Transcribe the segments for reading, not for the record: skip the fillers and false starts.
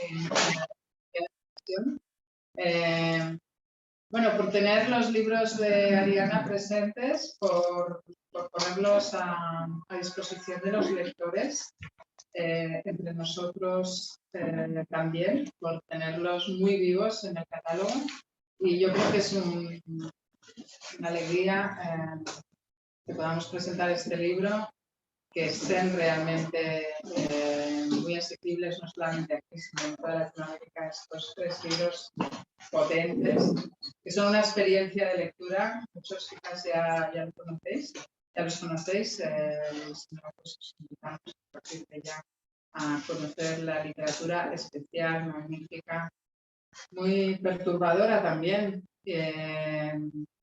en la educación. Bueno, por tener los libros de Ariana presentes, por ponerlos a disposición de los lectores, entre nosotros también, por tenerlos muy vivos en el catálogo. Y yo creo que es una alegría que podamos presentar este libro, que estén realmente muy asequibles, no solamente aquí, sino en toda Latinoamérica, estos 3 libros potentes, que son una experiencia de lectura. Muchos quizás ya los conocéis, si no, pues os invitamos a partir de ya a conocer la literatura especial, magnífica, muy perturbadora también,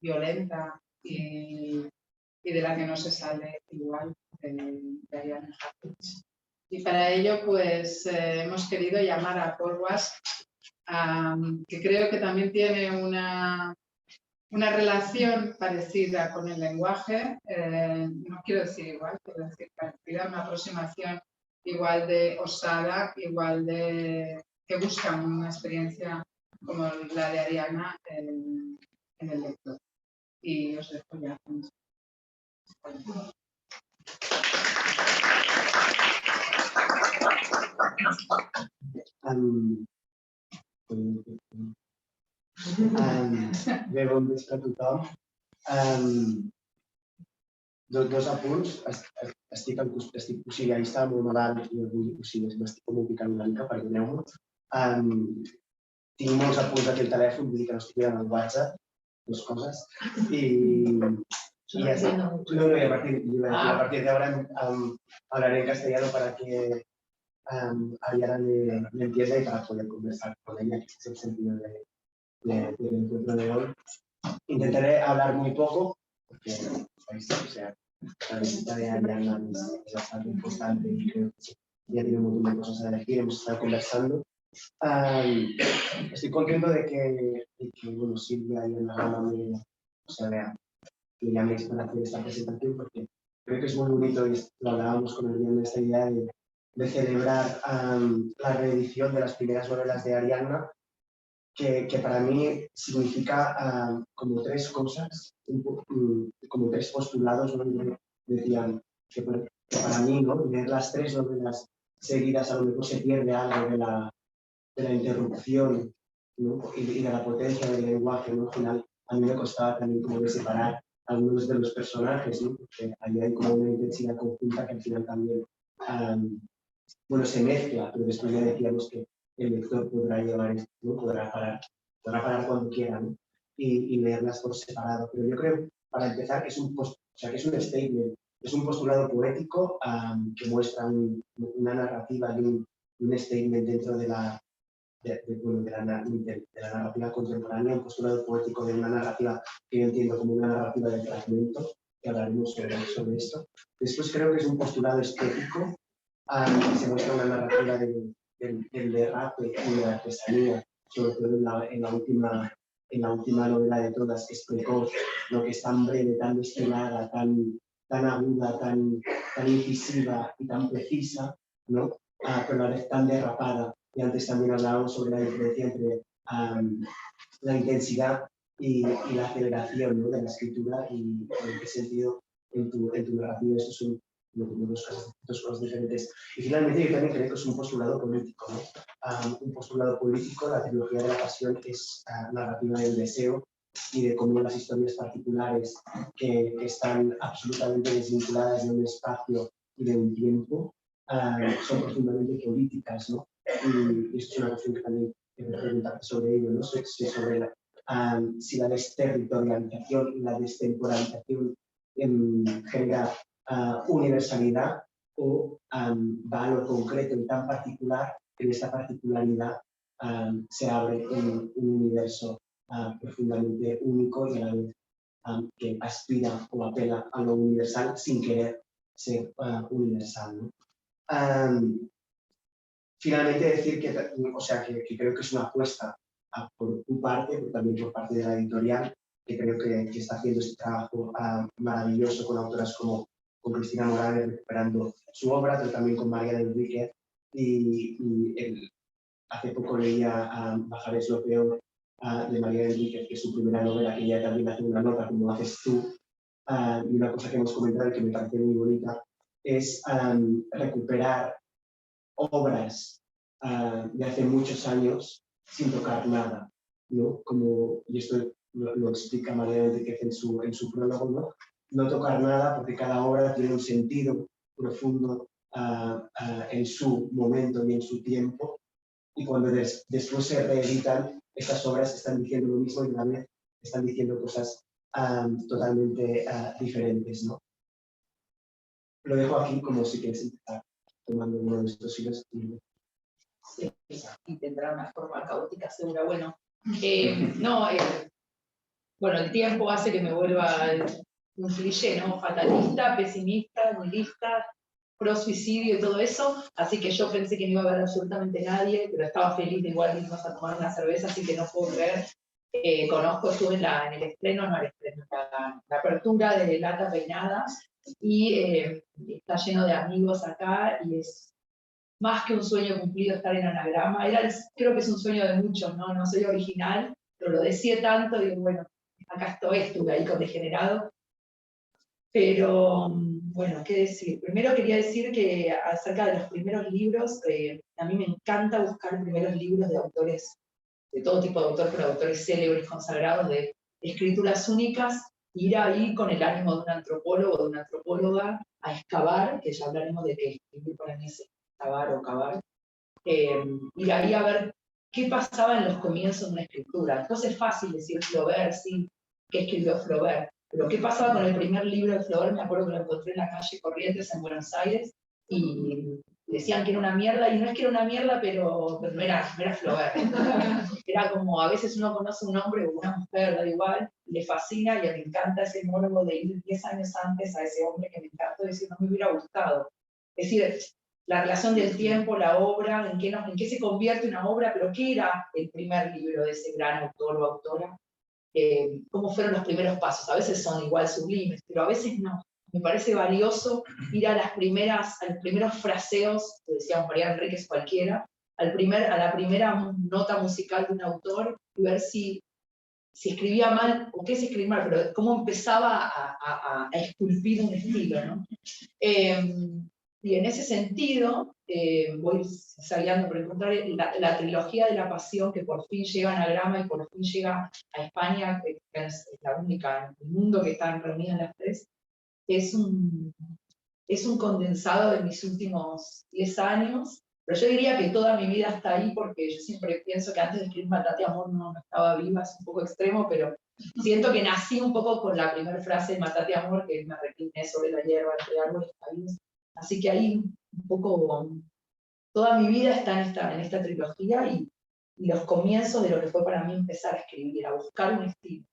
violenta y de la que no se sale igual de Ariana Huffington. Y para ello, pues hemos querido llamar a Paul Wass, que creo que también tiene una relación parecida con el lenguaje, no quiero decir igual, quiero decir parecida, una aproximación igual de osada, igual de que busca una experiencia como la de Ariana en el lector. Y os dejo ya con esto. Bé, bon vespre a tothom. Dos apunts. O sigui, ahir estava molt malalt i avui m'estic com picant una mica, perdoneu-me. Tinc molts apunts aquí al telèfon, vull dir que no estic mirant el WhatsApp, dues coses. I ya está. No, y a partir de ahora hablaré en castellano para que Ariana me entienda y para poder conversar con ella, que es el sentido del encuentro de hoy. Intentaré hablar muy poco, porque o sea, la visita de Ariana es bastante importante y creo que ya tiene un montón de cosas a elegir, hemos estado conversando. Estoy contento de que bueno, Silvia y Ana me llaméis para hacer esta presentación, porque creo que es muy bonito, y lo hablábamos con Ariana, esta idea de celebrar la reedición de las primeras novelas de Ariana, que para mí significa como 3 cosas, como 3 postulados, ¿no? Decían que para mí, ¿no? Leer las 3 novelas seguidas a lo mejor se pierde algo de la interrupción, ¿no? Y de la potencia del lenguaje, ¿no? Al final, a mí me costaba también como de separar algunos de los personajes, ¿no? Porque ahí hay como una intensidad conjunta que al final también bueno, se mezcla, pero después ya decíamos que el lector podrá llevar esto, ¿no? Podrá parar cuando quiera, ¿no? Y leerlas por separado. Pero yo creo, para empezar, que es un statement, es un postulado poético que muestra una narrativa y un statement dentro de la narrativa contemporánea, un postulado poético de una narrativa que yo entiendo como una narrativa de fragmento, que hablaremos sobre esto. Después creo que es un postulado estético, que se muestra una narrativa del derrape y de la artesanía, sobre todo en la última novela de todas, que es precoz, lo que es tan breve, tan destilada, tan aguda, tan incisiva y tan precisa, ¿no? Pero a la vez tan derrapada. Y antes también hablábamos sobre la diferencia entre la intensidad y la aceleración, ¿no? De la escritura, y en qué sentido en tu narrativa estos son dos cosas diferentes. Y finalmente yo también creo que es un postulado político, ¿no? Un postulado político, la trilogía de la pasión es narrativa del deseo y de cómo las historias particulares que están absolutamente desvinculadas de un espacio y de un tiempo son profundamente políticas, ¿no? Y esto es una cuestión que también quiero preguntarte sobre ello, ¿no? Sobre si la desterritorialización y la destemporalización genera universalidad o va a lo concreto y tan particular que en esta particularidad se abre un universo profundamente único y a la vez que aspira o apela a lo universal sin querer ser universal, ¿no? Finalmente decir que creo que es una apuesta por tu parte, pero también por parte de la editorial, que creo que está haciendo este trabajo maravilloso con autoras como con Cristina Morales recuperando su obra, pero también con Mariana Enríquez, y hace poco leía Bajar es lo peor de María Enríquez, que es su primera novela, que ella también hace una nota, como haces tú. Y una cosa que hemos comentado y que me parece muy bonita es recuperar obras de hace muchos años sin tocar nada, ¿no? Como, y esto lo explica María Enríquez en su prólogo, ¿no? No tocar nada porque cada obra tiene un sentido profundo en su momento y en su tiempo, y cuando después se reeditan, estas obras están diciendo lo mismo y a la vez están diciendo cosas totalmente diferentes, ¿no? Lo dejo aquí como si quieres empezar tomando uno de estos hilos. Sí, y tendrá una forma caótica segura. Bueno, bueno, el tiempo hace que me vuelva un cliché, ¿no? Fatalista, pesimista, nihilista, pro suicidio y todo eso, así que yo pensé que no iba a haber absolutamente nadie, pero estaba feliz de igual irnos a tomar una cerveza, así que no puedo creer. Conozco, estuve en el estreno, no el estreno, la apertura de Lata Peinada, y está lleno de amigos acá, y es más que un sueño cumplido estar en Anagrama. Creo que es un sueño de muchos, ¿no? No soy original, pero lo deseé tanto, y bueno, acá estuve ahí con Degenerado. Pero, bueno, ¿qué decir? Primero quería decir que acerca de los primeros libros, a mí me encanta buscar primeros libros de autores, de todo tipo de autores, pero autores célebres, consagrados, de escrituras únicas, ir ahí con el ánimo de un antropólogo o de una antropóloga a excavar, que ya hablaremos de que escribir para mí es excavar o cavar, ir ahí a ver qué pasaba en los comienzos de una escritura. Entonces es fácil decir Flaubert, sí, ¿qué escribió Flaubert? Pero ¿qué pasaba con el primer libro de Flaubert? Me acuerdo que lo encontré en la calle Corrientes, en Buenos Aires, y decían que era una mierda, y no es que era una mierda, pero no era Flaubert. Era como, a veces uno conoce un hombre o una mujer, da igual, le fascina, y me encanta ese morbo de ir 10 años antes a ese hombre que me encantó, y decir, no me hubiera gustado. Es decir, la relación del tiempo, la obra, en qué se convierte una obra, pero ¿qué era el primer libro de ese gran autor o autora? Cómo fueron los primeros pasos. A veces son igual sublimes, pero a veces no. Me parece valioso ir a los primeros fraseos, que decíamos María Enríquez cualquiera, a la primera nota musical de un autor, y ver si escribía mal, o qué se escribía mal, pero cómo empezaba a esculpir un estilo, ¿no? Y en ese sentido, voy saliendo por encontrar la trilogía de la pasión, que por fin llega a Anagrama y por fin llega a España, que es la única en el mundo que están reunidas las tres. Es un condensado de mis últimos 10 años, pero yo diría que toda mi vida está ahí, porque yo siempre pienso que antes de escribir Matate Amor no estaba viva, es un poco extremo, pero siento que nací un poco con la primera frase de Matate Amor, que me recliné sobre la hierba entre árboles caídos. Así que ahí un poco toda mi vida está en esta trilogía, y los comienzos de lo que fue para mí empezar a escribir, a buscar un estilo.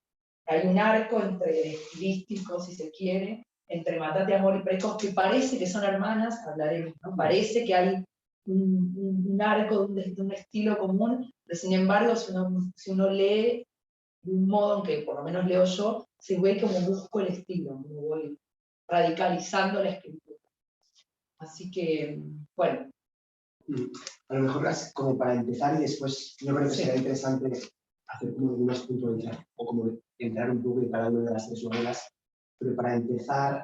Hay un arco estilístico, si se quiere, entre Matate Amor y Precoz, que parece que son hermanas, hablaremos, ¿no? Parece que hay un arco de un estilo común, pero sin embargo, si uno lee de un modo en que por lo menos leo yo, se ve como busco el estilo, como voy radicalizando la escritura. Así que, bueno. A lo mejor como para empezar, y después yo creo que será interesante hacer como algunos puntos o como entrar un poco en cada una de las tres novelas, pero para empezar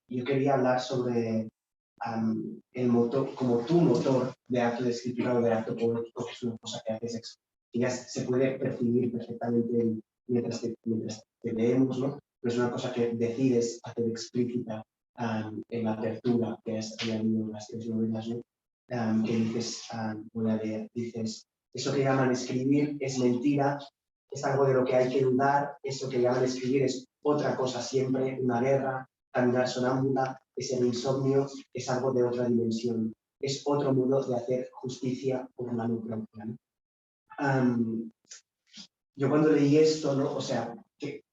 yo quería hablar sobre el motor, como tu motor de acto de escritura o de acto poético, que es una cosa que haces, que ya se puede percibir perfectamente mientras te leemos, ¿no? Pero es una cosa que decides hacer explícita en la apertura que has añadido en las tres novelas, ¿no? Que dices, voy a leer, dices, eso que llaman escribir es mentira, es algo de lo que hay que dudar, eso que llaman escribir es otra cosa siempre, una guerra, caminar sonámbula, es el insomnio, es algo de otra dimensión, es otro modo de hacer justicia por mano propia, ¿no? Yo cuando leí esto, ¿no? O sea, que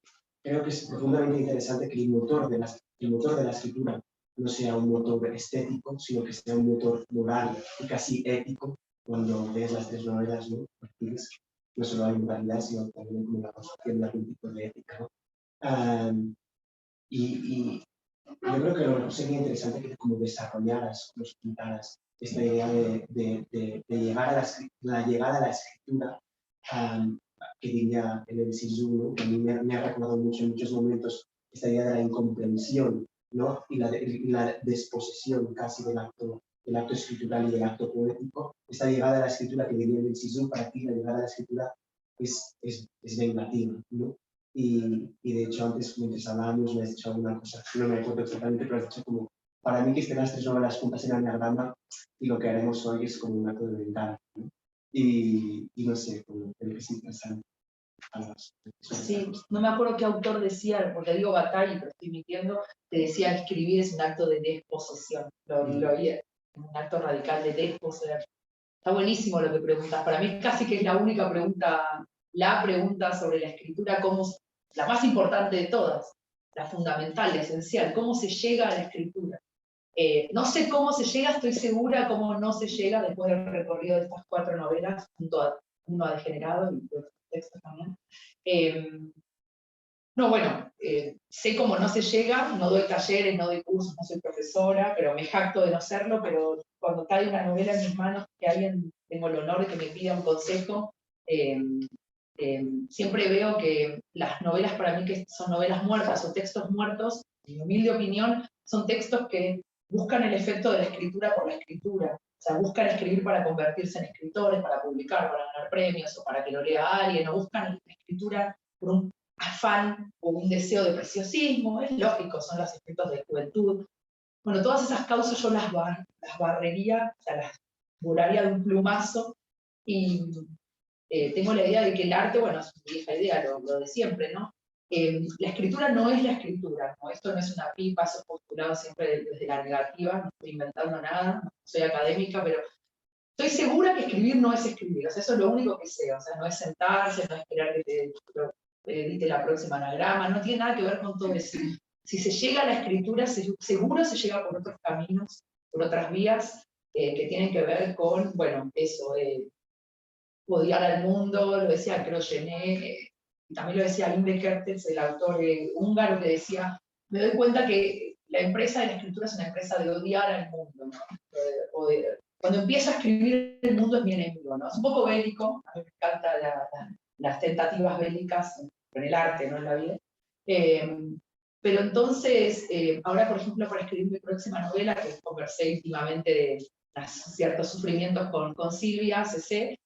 creo que es profundamente interesante que el motor de la escritura no sea un motor estético, sino que sea un motor moral y casi ético. Cuando lees las tres novelas, ¿no? No solo hay moralidad, sino también como la construcción de algún tipo de ética, ¿no? Y yo creo que lo sería interesante que como desarrollaras, como explicaras esta idea de llegar a la llegada a la escritura, que diría en el Sisu, ¿no? Que a mí me ha recordado mucho en muchos momentos esta idea de la incomprensión, ¿no? Y la desposesión casi del acto escritural y del acto poético. Esta llegada a la escritura que diría en el Sisu, para ti la llegada a la escritura es vengativa, ¿no? Y de hecho antes, mientras hablábamos, me has dicho alguna cosa, no me acuerdo exactamente, pero has dicho como, para mí que estén las 3 novelas juntas en anagrama y lo que haremos hoy es como un acto de venganza, ¿no? Y no sé, creo que es interesante. Sí, no me acuerdo qué autor decía, porque digo Bataille, pero estoy mintiendo, que decía que escribir es un acto de desposesión. Lo oí, un acto radical de desposesión. Está buenísimo lo que preguntas. Para mí casi que es la única pregunta, la pregunta sobre la escritura, la más importante de todas, la fundamental, la esencial, ¿cómo se llega a la escritura? No sé cómo se llega, estoy segura cómo no se llega después del recorrido de estas 4 novelas, junto a Uno a Degenerado y otros textos también. No, bueno, sé cómo no se llega, no doy talleres, no doy cursos, no soy profesora, pero me jacto de no serlo, pero cuando cae una novela en mis manos, que alguien, tengo el honor de que me pida un consejo, siempre veo que las novelas para mí que son novelas muertas o textos muertos, en mi humilde opinión, son textos que buscan el efecto de la escritura por la escritura. O sea, buscan escribir para convertirse en escritores, para publicar, para ganar premios, o para que lo lea alguien, o buscan la escritura por un afán o un deseo de preciosismo. Es lógico, son los escritos de juventud. Bueno, todas esas causas yo las barrería, o sea, las volaría de un plumazo, y tengo la idea de que el arte, bueno, es mi vieja idea, lo de siempre, ¿no? La escritura no es la escritura, ¿no? Esto no es una pipa, eso es postulado siempre desde la negativa, no estoy inventando nada, no soy académica, pero estoy segura que escribir no es escribir, o sea, eso es lo único que sé, o sea, no es sentarse, no es esperar que te edite la próxima anagrama, no tiene nada que ver con todo eso. Si se llega a la escritura, seguro se llega por otros caminos, por otras vías, que tienen que ver con, bueno, eso, odiar al mundo, lo decía Crogenet, y también lo decía Imre Kertész, el autor húngaro, que decía, me doy cuenta que la empresa de la escritura es una empresa de odiar al mundo, ¿no? Cuando empiezo a escribir, el mundo es mi enemigo, ¿no? Es un poco bélico, a mí me encantan las tentativas bélicas en el arte, no en la vida. Pero entonces, ahora por ejemplo, para escribir mi próxima novela, que conversé íntimamente de ciertos sufrimientos con Silvia CC,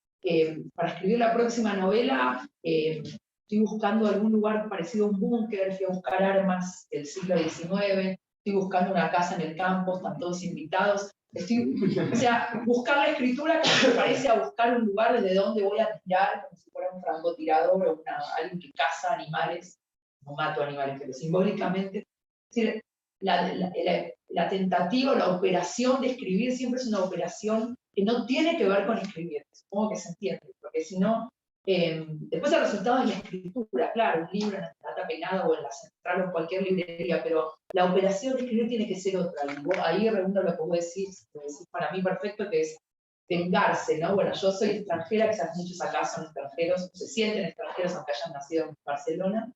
para escribir la próxima novela, estoy buscando algún lugar parecido a un búnker, fui a buscar armas del siglo XIX, estoy buscando una casa en el campo, están todos invitados. O sea, buscar la escritura que me parece a buscar un lugar desde donde voy a tirar, como si fuera un francotirador o alguien que caza animales, no mato animales, pero simbólicamente. Es decir, la tentativa o la operación de escribir siempre es una operación que no tiene que ver con escribir, supongo que se entiende, porque si no, después el resultado es la escritura, claro, un libro en la Tata Penada o en la Central o en cualquier librería, pero la operación de escribir tiene que ser otra, y ahí reúno lo que vos decís para mí perfecto, que es vengarse, ¿no? Bueno, yo soy extranjera, quizás muchos acá son extranjeros, se sienten extranjeros aunque hayan nacido en Barcelona.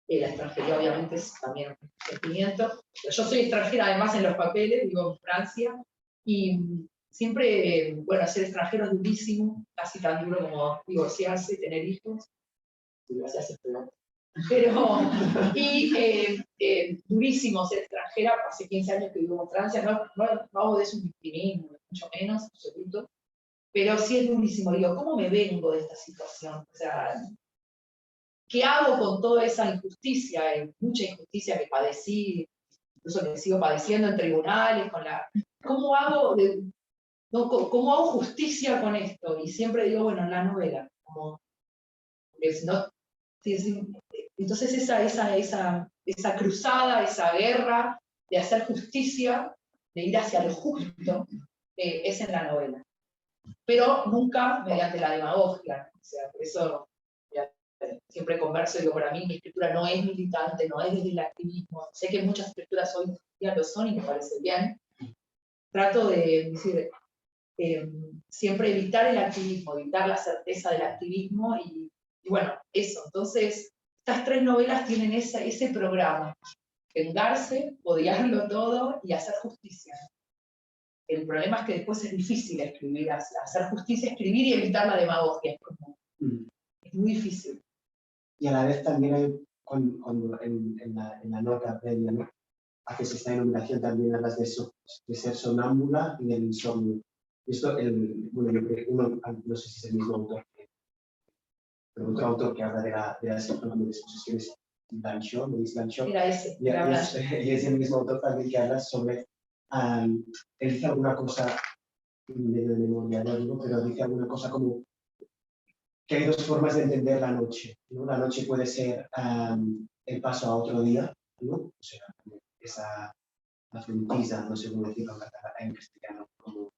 La extranjería obviamente es también un sentimiento. Yo soy extranjera además en los papeles, vivo en Francia, y siempre, bueno, ser extranjero es durísimo, casi tan duro como divorciarse y tener hijos. Divorciarse es peor. Pero, durísimo ser extranjera, hace 15 años que vivo en Francia, no hago de eso un victimismo, mucho menos, absoluto, pero sí es durísimo. Digo, ¿cómo me vengo de esta situación? O sea, ¿qué hago con toda esa injusticia, mucha injusticia que padecí, incluso que sigo padeciendo en tribunales, ¿cómo hago, ¿cómo hago justicia con esto? Y siempre digo, bueno, en la novela, entonces esa cruzada, esa guerra de hacer justicia, de ir hacia lo justo, es en la novela. Pero nunca mediante la demagogia, o sea, por eso siempre converso, digo, para mí mi escritura no es militante, no es desde el activismo. Sé que muchas escrituras hoy día lo son y me parece bien. Trato de decir, siempre evitar el activismo, evitar la certeza del activismo y bueno, eso. Entonces, estas 3 novelas tienen ese programa: vengarse, odiarlo todo y hacer justicia. El problema es que después es difícil escribir, hacer justicia, escribir y evitar la demagogia. Es muy difícil. Y a la vez también hay, cuando en la nota previa, ¿no?, haces esta enumeración, también hablas de ser sonámbula y del insomnio. Esto, no sé si es el mismo autor, pero otro autor que habla de las exposiciones, Blanchot, Luis Blanchot. Era ese. Y es el mismo autor también que habla sobre, él dice alguna cosa, medio de memoria, ¿no?, pero dice alguna cosa como que hay dos formas de entender la noche, ¿no? La noche puede ser el paso a otro día, ¿no? O sea, esa la frontisa, no sé cómo decirlo en castellano, como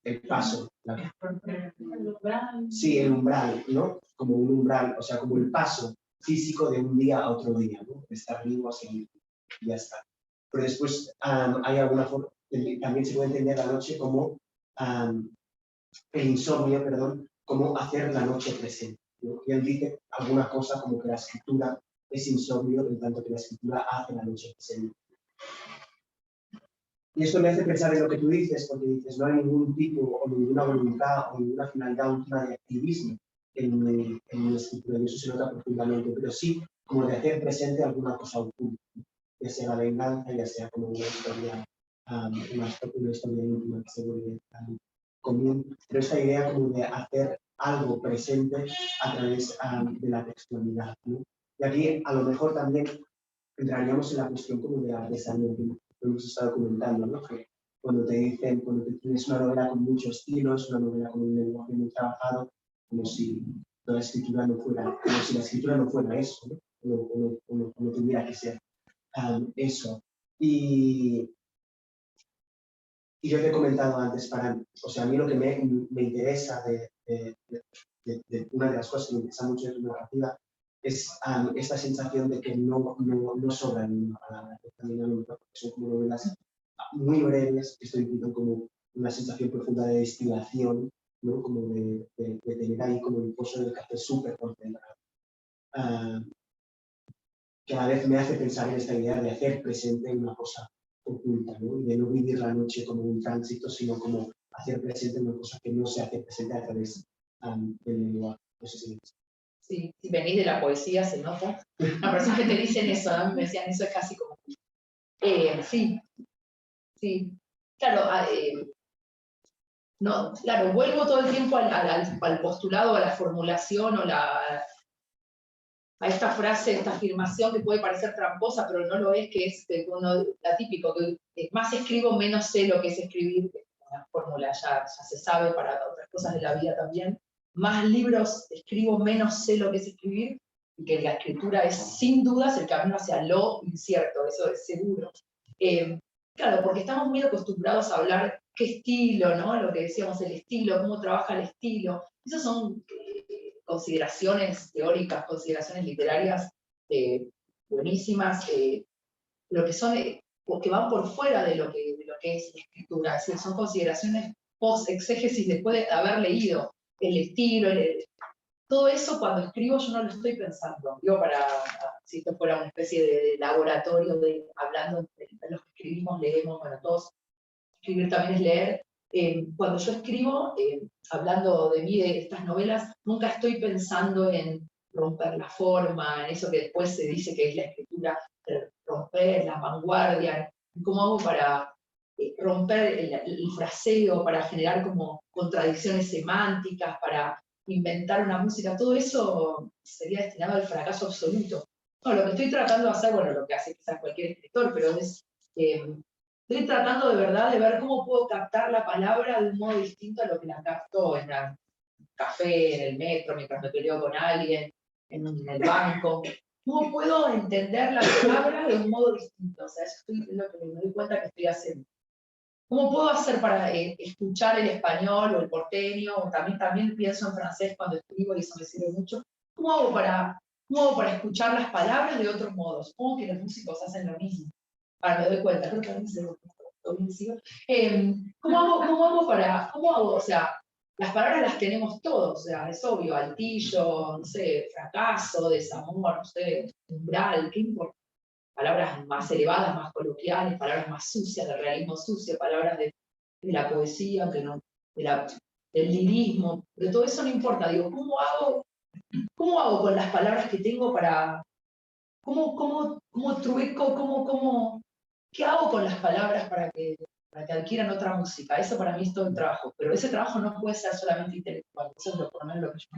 el paso. El umbral. Sí, el umbral, ¿no? Como un umbral, o sea, como el paso físico de un día a otro día, ¿no? De estar vivo a seguir, y ya está. Pero después hay alguna forma, también se puede entender la noche como el insomnio, perdón, como hacer la noche presente, ¿no? Y él dice alguna cosa como que la escritura es insomnio, en tanto que la escritura hace la noche presente. Y esto me hace pensar en lo que tú dices, porque dices, no hay ningún tipo o ninguna voluntad o ninguna finalidad última de activismo en mi escritura, y eso se nota profundamente, pero sí como de hacer presente alguna cosa oculta, ya sea la venganza, ya sea como una historia íntima que se vuelve común, pero esta idea como de hacer algo presente a través de la textualidad, ¿no? Y aquí a lo mejor también entraríamos en la cuestión como de la artesanía, que hemos estado comentando, ¿no? Que cuando te dicen, cuando te tienes una novela con muchos estilos, una novela con un lenguaje muy trabajado, como si la escritura no fuera, como si la escritura no fuera eso, ¿no? No tuviera que ser eso. Y yo te he comentado antes, o sea, a mí lo que me interesa una de las cosas que me interesa mucho de tu narrativa es esta sensación de que no sobra ninguna palabra. También a lo mejor son como novelas muy breves, que esto implica como una sensación profunda de destilación, ¿no? Como de tener ahí como el pozo del café súper concentrado. Que a la vez me hace pensar en esta idea de hacer presente una cosa oculta, ¿no? Y de no vivir la noche como un tránsito, sino como hacer presente una cosa que no se hace presente a través del lenguaje. No sé si Sí, si venís de la poesía se nota. Las personas que te dicen eso, ¿no? Me decían eso es casi como... sí, sí. Claro, no, claro, vuelvo todo el tiempo al postulado, a la formulación o a esta frase, esta afirmación que puede parecer tramposa, pero no lo es, que es la típico, que más escribo, menos sé lo que es escribir. Una fórmula ya se sabe para otras cosas de la vida también. Más libros escribo, menos sé lo que es escribir, y que la escritura es sin dudas el camino hacia lo incierto, eso es seguro. Claro, porque estamos muy acostumbrados a hablar qué estilo, ¿no? Lo que decíamos, el estilo, cómo trabaja el estilo. Esas son consideraciones teóricas, consideraciones literarias buenísimas, lo que son, que van por fuera de lo que es la escritura. Es decir, son consideraciones post-exégesis después de haber leído el estilo, todo eso cuando escribo yo no lo estoy pensando. Digo, si esto fuera una especie de laboratorio hablando de los que escribimos, leemos, bueno, todos, escribir también es leer. Cuando yo escribo, hablando de mí, de estas novelas, nunca estoy pensando en romper la forma, en eso que después se dice que es la escritura, romper la vanguardia, cómo hago para romper el fraseo, para generar como contradicciones semánticas, para inventar una música, todo eso sería destinado al fracaso absoluto. No, lo que estoy tratando de hacer, bueno, lo que hace quizás cualquier escritor, pero es... estoy tratando de verdad de ver cómo puedo captar la palabra de un modo distinto a lo que la capto en el café, en el metro, mientras me peleo con alguien, en el banco. ¿Cómo puedo entender la palabra de un modo distinto? O sea, eso es lo que me doy cuenta que estoy haciendo. ¿Cómo puedo hacer para escuchar el español o el porteño? O también pienso en francés cuando escribo y eso me sirve mucho. ¿Cómo hago para escuchar las palabras de otros modos? Supongo que los músicos hacen lo mismo. Ahora me doy cuenta, creo que también se lo ¿Cómo hago? O sea, las palabras las tenemos todos, o sea, es obvio, altillo, no sé, fracaso, desamor, no sé, umbral, ¿qué importa? palabras más elevadas, más coloquiales, palabras más sucias, del realismo sucio, palabras de la poesía, aunque no, del lirismo, pero todo eso no importa. Digo, ¿cómo hago con las palabras que tengo para, cómo trueco, qué hago con las palabras para que adquieran otra música? Eso para mí es todo el trabajo, pero ese trabajo no puede ser solamente intelectual, eso es por lo menos lo que yo.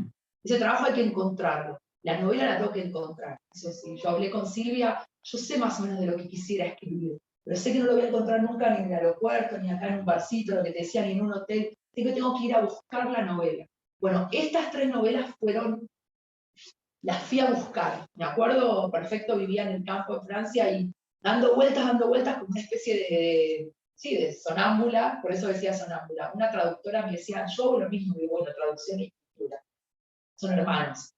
Ese trabajo hay que encontrarlo. La novela la tengo que encontrar. Eso sí, yo hablé con Silvia, yo sé más o menos de lo que quisiera escribir, pero sé que no lo voy a encontrar nunca ni en el aeropuerto, ni acá en un barcito, lo que te decía, ni en un hotel. Tengo que ir a buscar la novela. Bueno, estas 3 novelas las fui a buscar. Me acuerdo perfecto, vivía en el campo de Francia y dando vueltas, como una especie de sonámbula, por eso decía sonámbula. Una traductora me decía, yo hago lo mismo, digo, bueno, traducción y escritura. Son hermanas,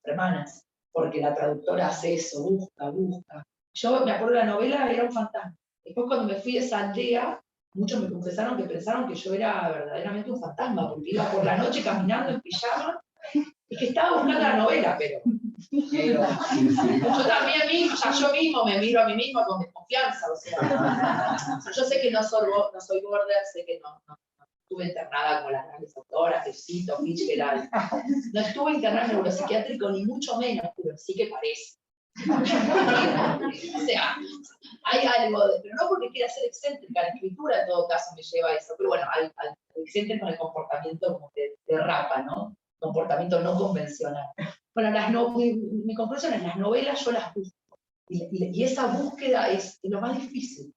porque la traductora hace eso, busca. Yo me acuerdo de la novela, era un fantasma. Después cuando me fui de esa aldea, muchos me confesaron que pensaron que yo era verdaderamente un fantasma, porque iba por la noche caminando en pijama, y que estaba buscando la novela, pero yo también mismo, yo mismo me miro a mí mismo con desconfianza, o sea, yo sé que no soy border, sé que no estuve internada como las grandes autoras, Tecito, Fitzgerald. No estuve internada en neuropsiquiátrico, ni mucho menos, pero sí que parece. O sea, hay algo, pero no porque quiera ser excéntrica, la escritura en todo caso me lleva a eso, pero bueno, al excéntrico en el comportamiento como de rapa, ¿no? Comportamiento no convencional. Bueno, mi conclusión es, las novelas yo las busco, y esa búsqueda es lo más difícil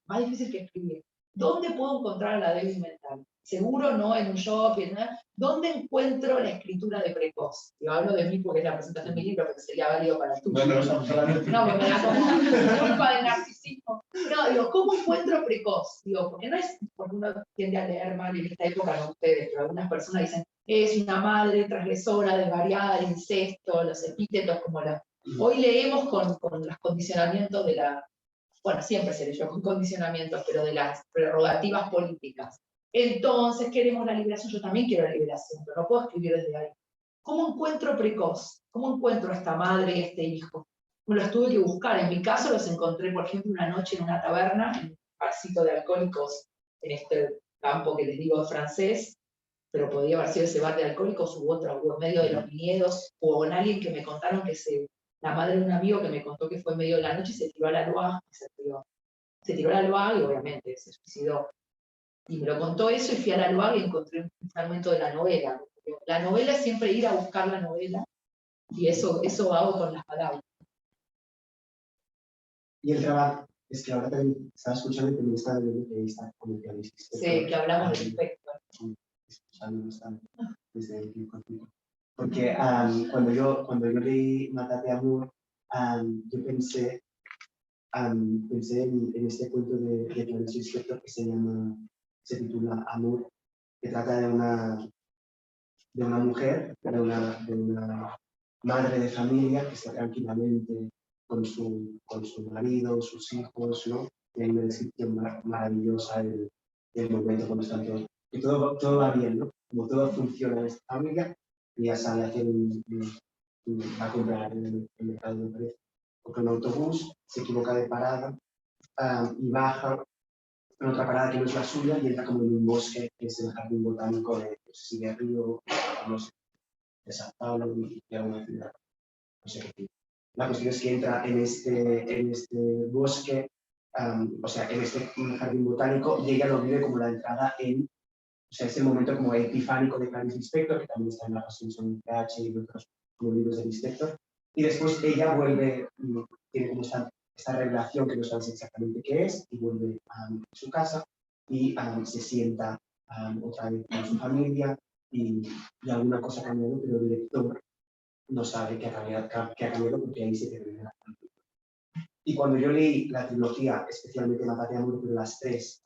que escribir. ¿Dónde puedo encontrar a la débil mental? Seguro no en un shopping, ¿no? ¿Dónde encuentro la escritura de precoz? Yo hablo de mí porque es la presentación de mi libro, porque sería válido para tú. No, me da como culpa de narcisismo. No, digo, ¿cómo encuentro precoz? Digo, porque no es porque uno tiende a leer mal en esta época, no ustedes, pero algunas personas dicen, es una madre transgresora, desvariada, el incesto, los epítetos como la... Hoy leemos con los condicionamientos de la... Bueno, siempre se leyó con condicionamientos, pero de las prerrogativas políticas. Entonces queremos la liberación, yo también quiero la liberación, pero no puedo escribir desde ahí. ¿Cómo encuentro precoz? ¿Cómo encuentro a esta madre y a este hijo? Me los tuve que buscar. En mi caso los encontré, por ejemplo, una noche en una taberna, en un barcito de alcohólicos, en este campo que les digo francés, pero podía haber sido ese bar de alcohólicos u otro, o en medio de los viñedos, o con alguien que me contaron la madre de un amigo que me contó que fue en medio de la noche y se tiró a la Loire, y obviamente se suicidó. Y me lo contó eso y fui a la Loire y encontré un fragmento de la novela. La novela es siempre ir a buscar la novela, y eso hago con las palabras. Y el trabajo, es que ahora también estaba escuchando y también estaba viendo que está como que hiciste. Sí, que hablamos del espectro. Escuchando bastante desde el conflicto. Porque cuando yo leí Mátate Amor, yo pensé en este cuento de Clarice Lispector que se titula Amor, que trata de una mujer, de una madre de familia que está tranquilamente con su marido, sus hijos, ¿no? Y hay una descripción maravillosa del momento cuando están todos. Y todo va bien, ¿no? Como todo funciona en esta familia, y ya sale a hacer va a comprar en el mercado de París. Coge un autobús, se equivoca de parada y baja en otra parada que no es la suya y entra como en un bosque que es el jardín botánico de Río, no sé, de Sao Paulo y de alguna ciudad. No sé qué. La cuestión es que entra en este bosque, o sea, en este jardín botánico, y ella lo vive como la entrada o sea, ese momento como epifánico de Clarice Lispector, que también está en La Pasión sobre PH y otros como libros de Lispector. Y después ella vuelve, tiene como esta revelación que no sabes exactamente qué es, y vuelve a su casa y se sienta otra vez con su familia, y alguna cosa ha cambiado, pero el lector no sabe qué ha cambiado porque ahí se termina. Y cuando yo leí la trilogía, especialmente Mátate Amor, pero las 3,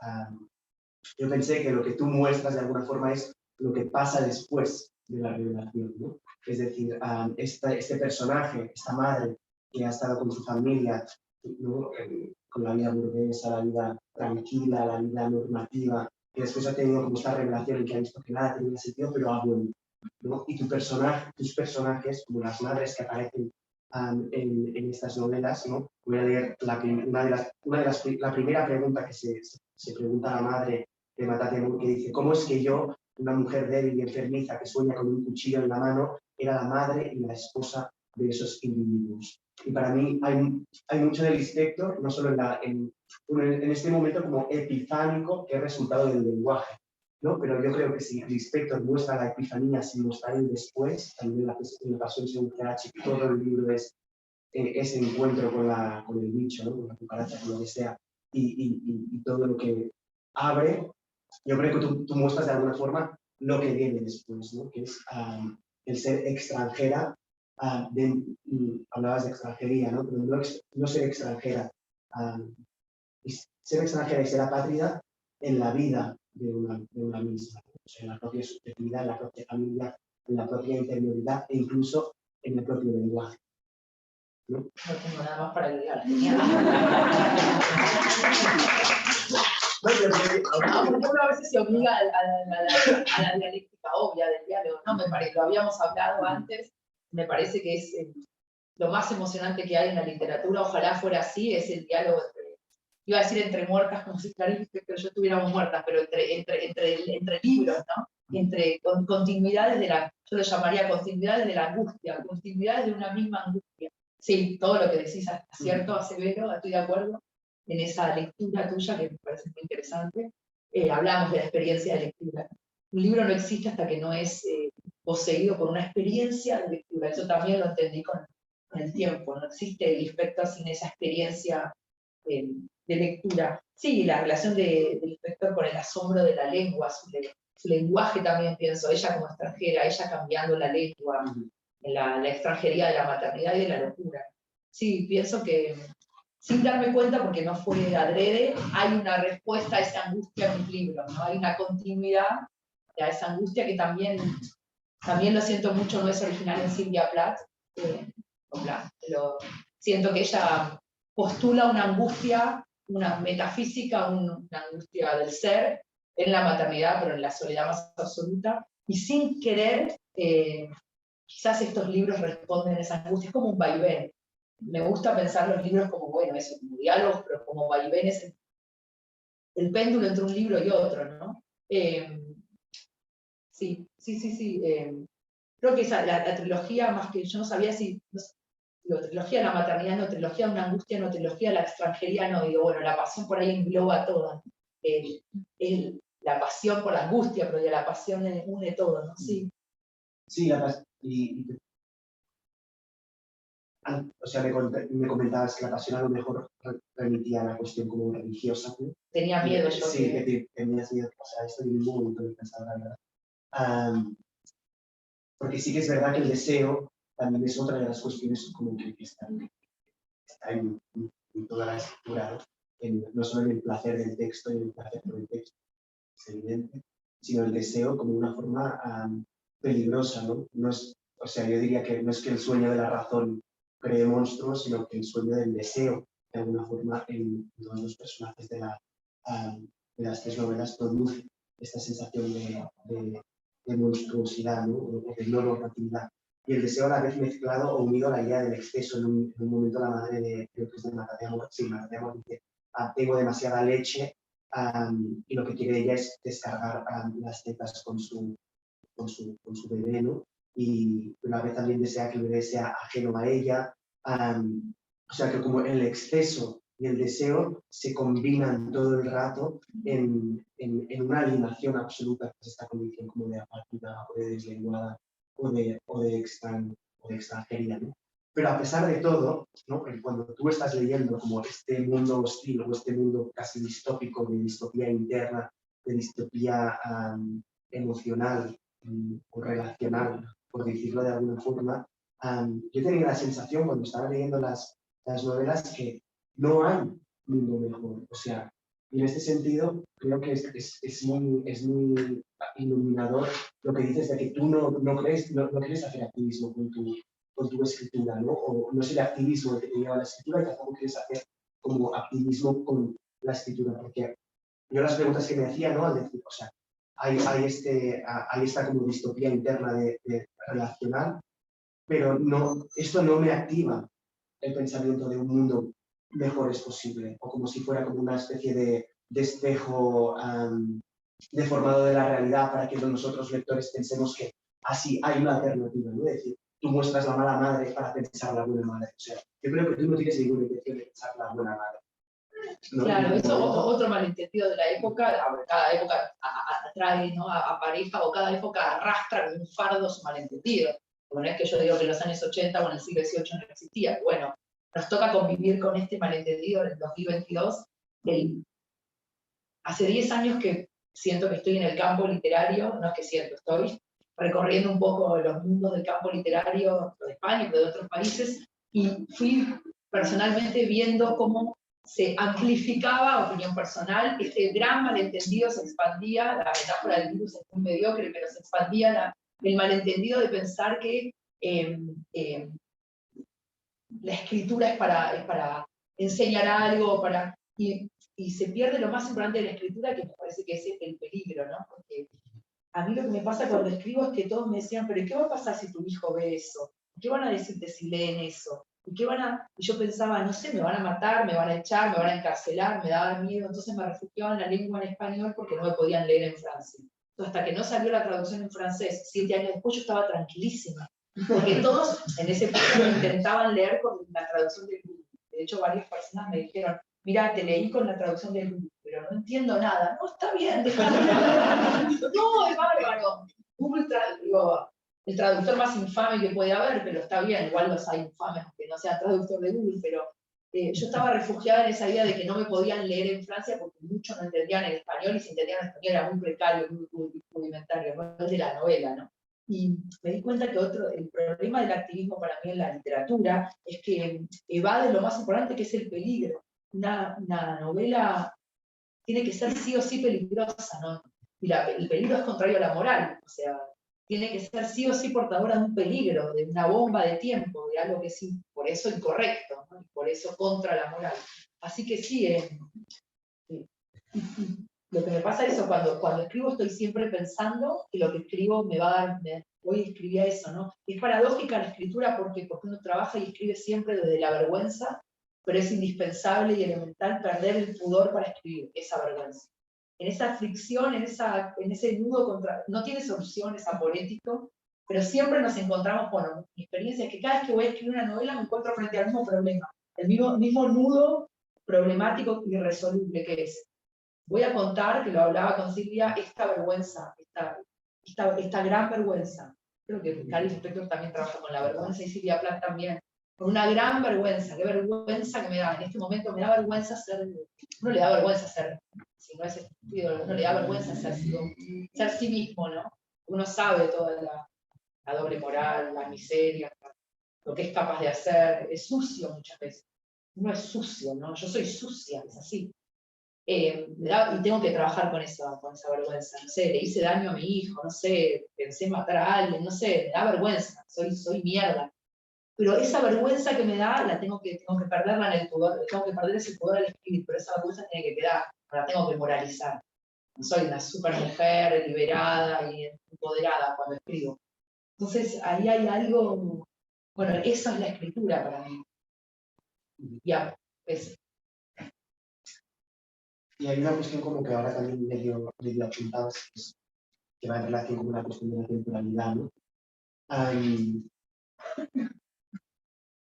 yo pensé que lo que tú muestras de alguna forma es lo que pasa después de la revelación, ¿no? Es decir, este personaje, esta madre que ha estado con su familia, ¿no? Con la vida burguesa, la vida tranquila, la vida normativa, que después ha tenido como esta revelación en que ha visto que nada tenía sentido, pero ha vuelto, ¿no? Y tus personajes, como las madres que aparecen en estas novelas, ¿no? Voy a leer la primera pregunta que se pregunta a la madre de Mata Temur, que dice: ¿cómo es que yo, una mujer débil y enfermiza que sueña con un cuchillo en la mano, era la madre y la esposa de esos individuos? Y para mí hay mucho del Lispector, no solo en este momento como epifánico, que es resultado del lenguaje, ¿no? Pero yo creo que si Lispector muestra la epifanía sin mostrar el después, también en la Pasión según CH, todo el libro es ese encuentro con el bicho, ¿no? Con la cucaracha, con lo que sea, y todo lo que abre. Yo creo que tú muestras de alguna forma lo que viene después, ¿no? Que es el ser extranjera. Hablabas de extranjería, ¿no? Pero no ser extranjera. Ser extranjera y ser apátrida en la vida de una misma, ¿no? O sea, en la propia subjetividad, en la propia familia, en la propia interioridad e incluso en el propio lenguaje, ¿no? No tengo nada más para agregar. Porque uno a veces se obliga a la dialéctica obvia del diálogo, ¿no? Lo habíamos hablado antes, me parece que es lo más emocionante que hay en la literatura, ojalá fuera así, es el diálogo iba a decir entre muertas, como si Clarice que yo estuviéramos muertas, pero entre libros, ¿no? Entre continuidades yo lo llamaría continuidades de la angustia, continuidades de una misma angustia. Sí, todo lo que decís es cierto, Acevedo, estoy de acuerdo en esa lectura tuya que me parece muy interesante. Hablamos de la experiencia de lectura. Un libro no existe hasta que no es poseído por una experiencia de lectura. Eso también lo entendí con el tiempo. No existe el Lispector sin esa experiencia de lectura. Sí, la relación del Lispector con el asombro de la lengua, su lenguaje también pienso, ella como extranjera, ella cambiando la lengua, en la extranjería de la maternidad y de la locura. Sí, pienso que sin darme cuenta, porque no fue adrede, hay una respuesta a esa angustia en mis libros, ¿no? Hay una continuidad a esa angustia que también lo siento mucho, no es original en Silvia Plath, pero siento que ella postula una angustia, una metafísica, una angustia del ser en la maternidad, pero en la soledad más absoluta, y sin querer, quizás estos libros responden a esa angustia, es como un vaivén. Me gusta pensar los libros como, bueno, eso, como diálogos, pero como vaivenes, el péndulo entre un libro y otro, ¿no? Sí. Creo que la trilogía, más que yo no sabía si, trilogía de la maternidad, no, trilogía de una angustia, no, trilogía de la extranjería, no, digo, bueno, la pasión por ahí engloba toda. La pasión por la angustia, pero ya la pasión une todo, ¿no? Sí. Sí, o sea, me comentabas que la pasión a lo mejor remitía a la cuestión como religiosa, ¿no? Tenía miedo yo. Sí, que tenías miedo que pasara esto y en ningún momento lo pensaba, la verdad. Porque sí que es verdad que el deseo también es otra de las cuestiones como que está en toda la escritura, ¿no? No solo en el placer del texto y en el placer por el texto, es evidente, sino el deseo como una forma peligrosa, ¿no? O sea, yo diría que no es que el sueño de la razón cree monstruos, sino que el sueño del deseo, de alguna forma, en todos los personajes de las tres novelas produce esta sensación de monstruosidad, ¿no? O de no normatividad. Y el deseo a la vez mezclado o unido a la idea del exceso. En un momento la madre creo que es de Mata Temur, dice, tengo demasiada leche, y lo que quiere ella es descargar las tetas con su bebé, ¿no? Y a la vez también desea que el bebé sea ajeno a ella. O sea que como el exceso y el deseo se combinan todo el rato en una alienación absoluta, que es esta condición como de apatía o de deslenguada o de extranjería, ¿no? Pero a pesar de todo, ¿no? Cuando tú estás leyendo como este mundo hostil o este mundo casi distópico, de distopía interna, de distopía emocional o relacional, por decirlo de alguna forma, yo tenía la sensación cuando estaba leyendo las novelas que no hay mundo mejor. O sea, y en este sentido creo que es muy iluminador lo que dices de que tú no quieres hacer activismo con tu escritura, ¿no? O no es el activismo el que te lleva a la escritura y tampoco quieres hacer como activismo con la escritura, porque yo las preguntas que me hacía, ¿no? Al decir, o sea, hay esta como distopía interna de relacional, pero no, esto no me activa el pensamiento de un mundo mejor es posible, o como si fuera como una especie de espejo deformado de la realidad para que nosotros lectores pensemos que así hay una alternativa, ¿no? Es decir, tú muestras la mala madre para pensar la buena madre. O sea, yo creo que tú no tienes ninguna intención de pensar la buena madre, ¿no? Claro, eso otro malentendido de la época, cada época atrae, ¿no? a pareja, o cada época arrastra con un fardo su malentendido. Bueno, es que yo digo que en los años 80 o en el siglo XVIII no existía. Bueno, nos toca convivir con este malentendido en el 2022. Hace 10 años que siento que estoy en el campo literario, no es que siento, estoy recorriendo un poco los mundos del campo literario de España, pero de otros países, y fui personalmente viendo cómo se amplificaba, opinión personal, este gran malentendido se expandía, la metáfora del virus es muy mediocre, pero se expandía el malentendido de pensar que la escritura es para enseñar algo, y se pierde lo más importante de la escritura, que me parece que es el peligro, ¿no? Porque a mí lo que me pasa cuando escribo es que todos me decían, pero ¿qué va a pasar si tu hijo ve eso? ¿Qué van a decirte si leen eso? Y yo pensaba, no sé, me van a matar, me van a echar, me van a encarcelar, me daba miedo, entonces me refugiaba en la lengua en español porque no me podían leer en francés. Entonces, hasta que no salió la traducción en francés, 7 años después, yo estaba tranquilísima. Porque todos en ese punto me intentaban leer con la traducción del Google. De hecho, varias personas me dijeron, mira, te leí con la traducción del Google, pero no entiendo nada. No, está bien, déjame. No, es bárbaro. Google, digo, el traductor más infame que puede haber, pero está bien, igual los hay infames que no sean traductor de Google, pero yo estaba refugiada en esa idea de que no me podían leer en Francia porque muchos no entendían el español, y si entendían el español era muy precario, muy rudimentario, no el de la novela, ¿no? Y me di cuenta que el problema del activismo para mí en la literatura es que evade lo más importante, que es el peligro. Una novela tiene que ser sí o sí peligrosa, ¿no? Y el peligro es contrario a la moral, o sea, tiene que ser sí o sí portadora de un peligro, de una bomba de tiempo, de algo que es por eso incorrecto, ¿no? Y por eso contra la moral. Así que sí, lo que me pasa es eso, cuando escribo estoy siempre pensando que lo que escribo me va a dar, hoy escribía eso, ¿no? Es paradójica la escritura porque uno trabaja y escribe siempre desde la vergüenza, pero es indispensable y elemental perder el pudor para escribir esa vergüenza. En esa fricción, en ese nudo no tiene solución, es aporético, pero siempre nos encontramos, bueno, mi experiencia es que cada vez que voy a escribir una novela me encuentro frente al mismo problema, el mismo nudo problemático y irresoluble que es. Voy a contar, que lo hablaba con Silvia, esta vergüenza, esta gran vergüenza. Creo que Cari Spector también trabaja con la vergüenza, y Silvia Plath también. Con una gran vergüenza, qué vergüenza que me da. En este momento me da vergüenza ser, uno le da vergüenza ser, si no es estúpido, uno le da vergüenza ser sí mismo, ¿no? Uno sabe toda la doble moral, la miseria, lo que es capaz de hacer, es sucio muchas veces. Uno es sucio, ¿no? Yo soy sucia, es así. Y tengo que trabajar con esa vergüenza, no sé, le hice daño a mi hijo, no sé, pensé matar a alguien, no sé, me da vergüenza, soy mierda. Pero esa vergüenza que me da, tengo que perderla en el pudor, tengo que perder ese pudor al escribir, pero esa vergüenza tiene que quedar, no la tengo que moralizar. No soy una super mujer liberada y empoderada cuando escribo. Entonces ahí hay algo, bueno, esa es la escritura para mí. Ya, Y hay una cuestión como que ahora también medio apuntabas, que va en relación con una cuestión de la temporalidad, ¿no?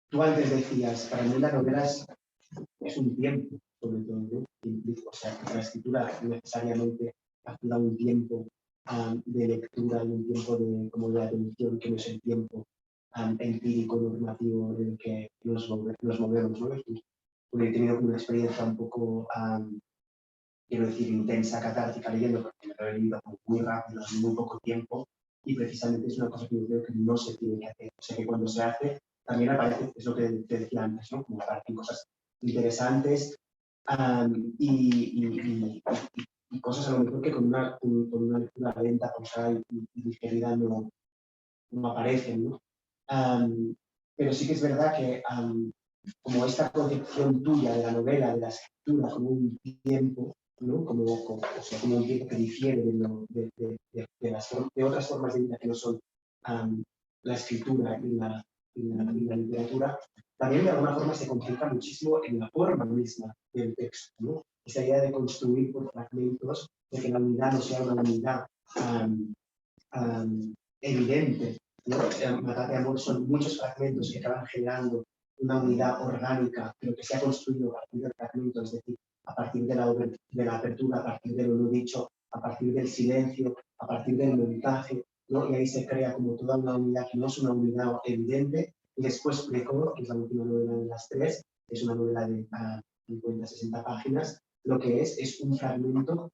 Tú antes decías, para mí la novela es un tiempo, sobre todo, ¿no? O sea, que la escritura necesariamente activa un tiempo de lectura y un tiempo de atención, que no es el tiempo empírico, normativo en el que nos movemos, ¿no? He tenido una experiencia un poco, quiero decir, intensa, catártica leyendo, porque me lo he leído muy rápido, en muy poco tiempo, y precisamente es una cosa que yo creo que no se tiene que hacer. O sea, que cuando se hace, también aparece, es lo que te decía antes, ¿no? Como aparecen cosas interesantes y cosas a lo mejor que con una lectura lenta, pausada y digerida no aparecen, ¿no? Pero sí que es verdad que como esta concepción tuya de la novela, de la escritura, como un tiempo, ¿no? Como un tiempo que difiere de otras formas de vida que no son la escritura y la literatura, también de alguna forma se concentra muchísimo en la forma misma del texto, ¿no? Esa idea de construir por fragmentos, de que la unidad no sea una unidad evidente, ¿no? Matar de amor son muchos fragmentos que acaban generando una unidad orgánica, pero que se ha construido a partir del fragmento, es decir, a partir de la apertura, a partir de lo no dicho, a partir del silencio, a partir del montaje, ¿no? Y ahí se crea como toda una unidad que no es una unidad evidente. Y después Precor, que es la última novela de las tres, es una novela de 50-60 páginas, lo que es un fragmento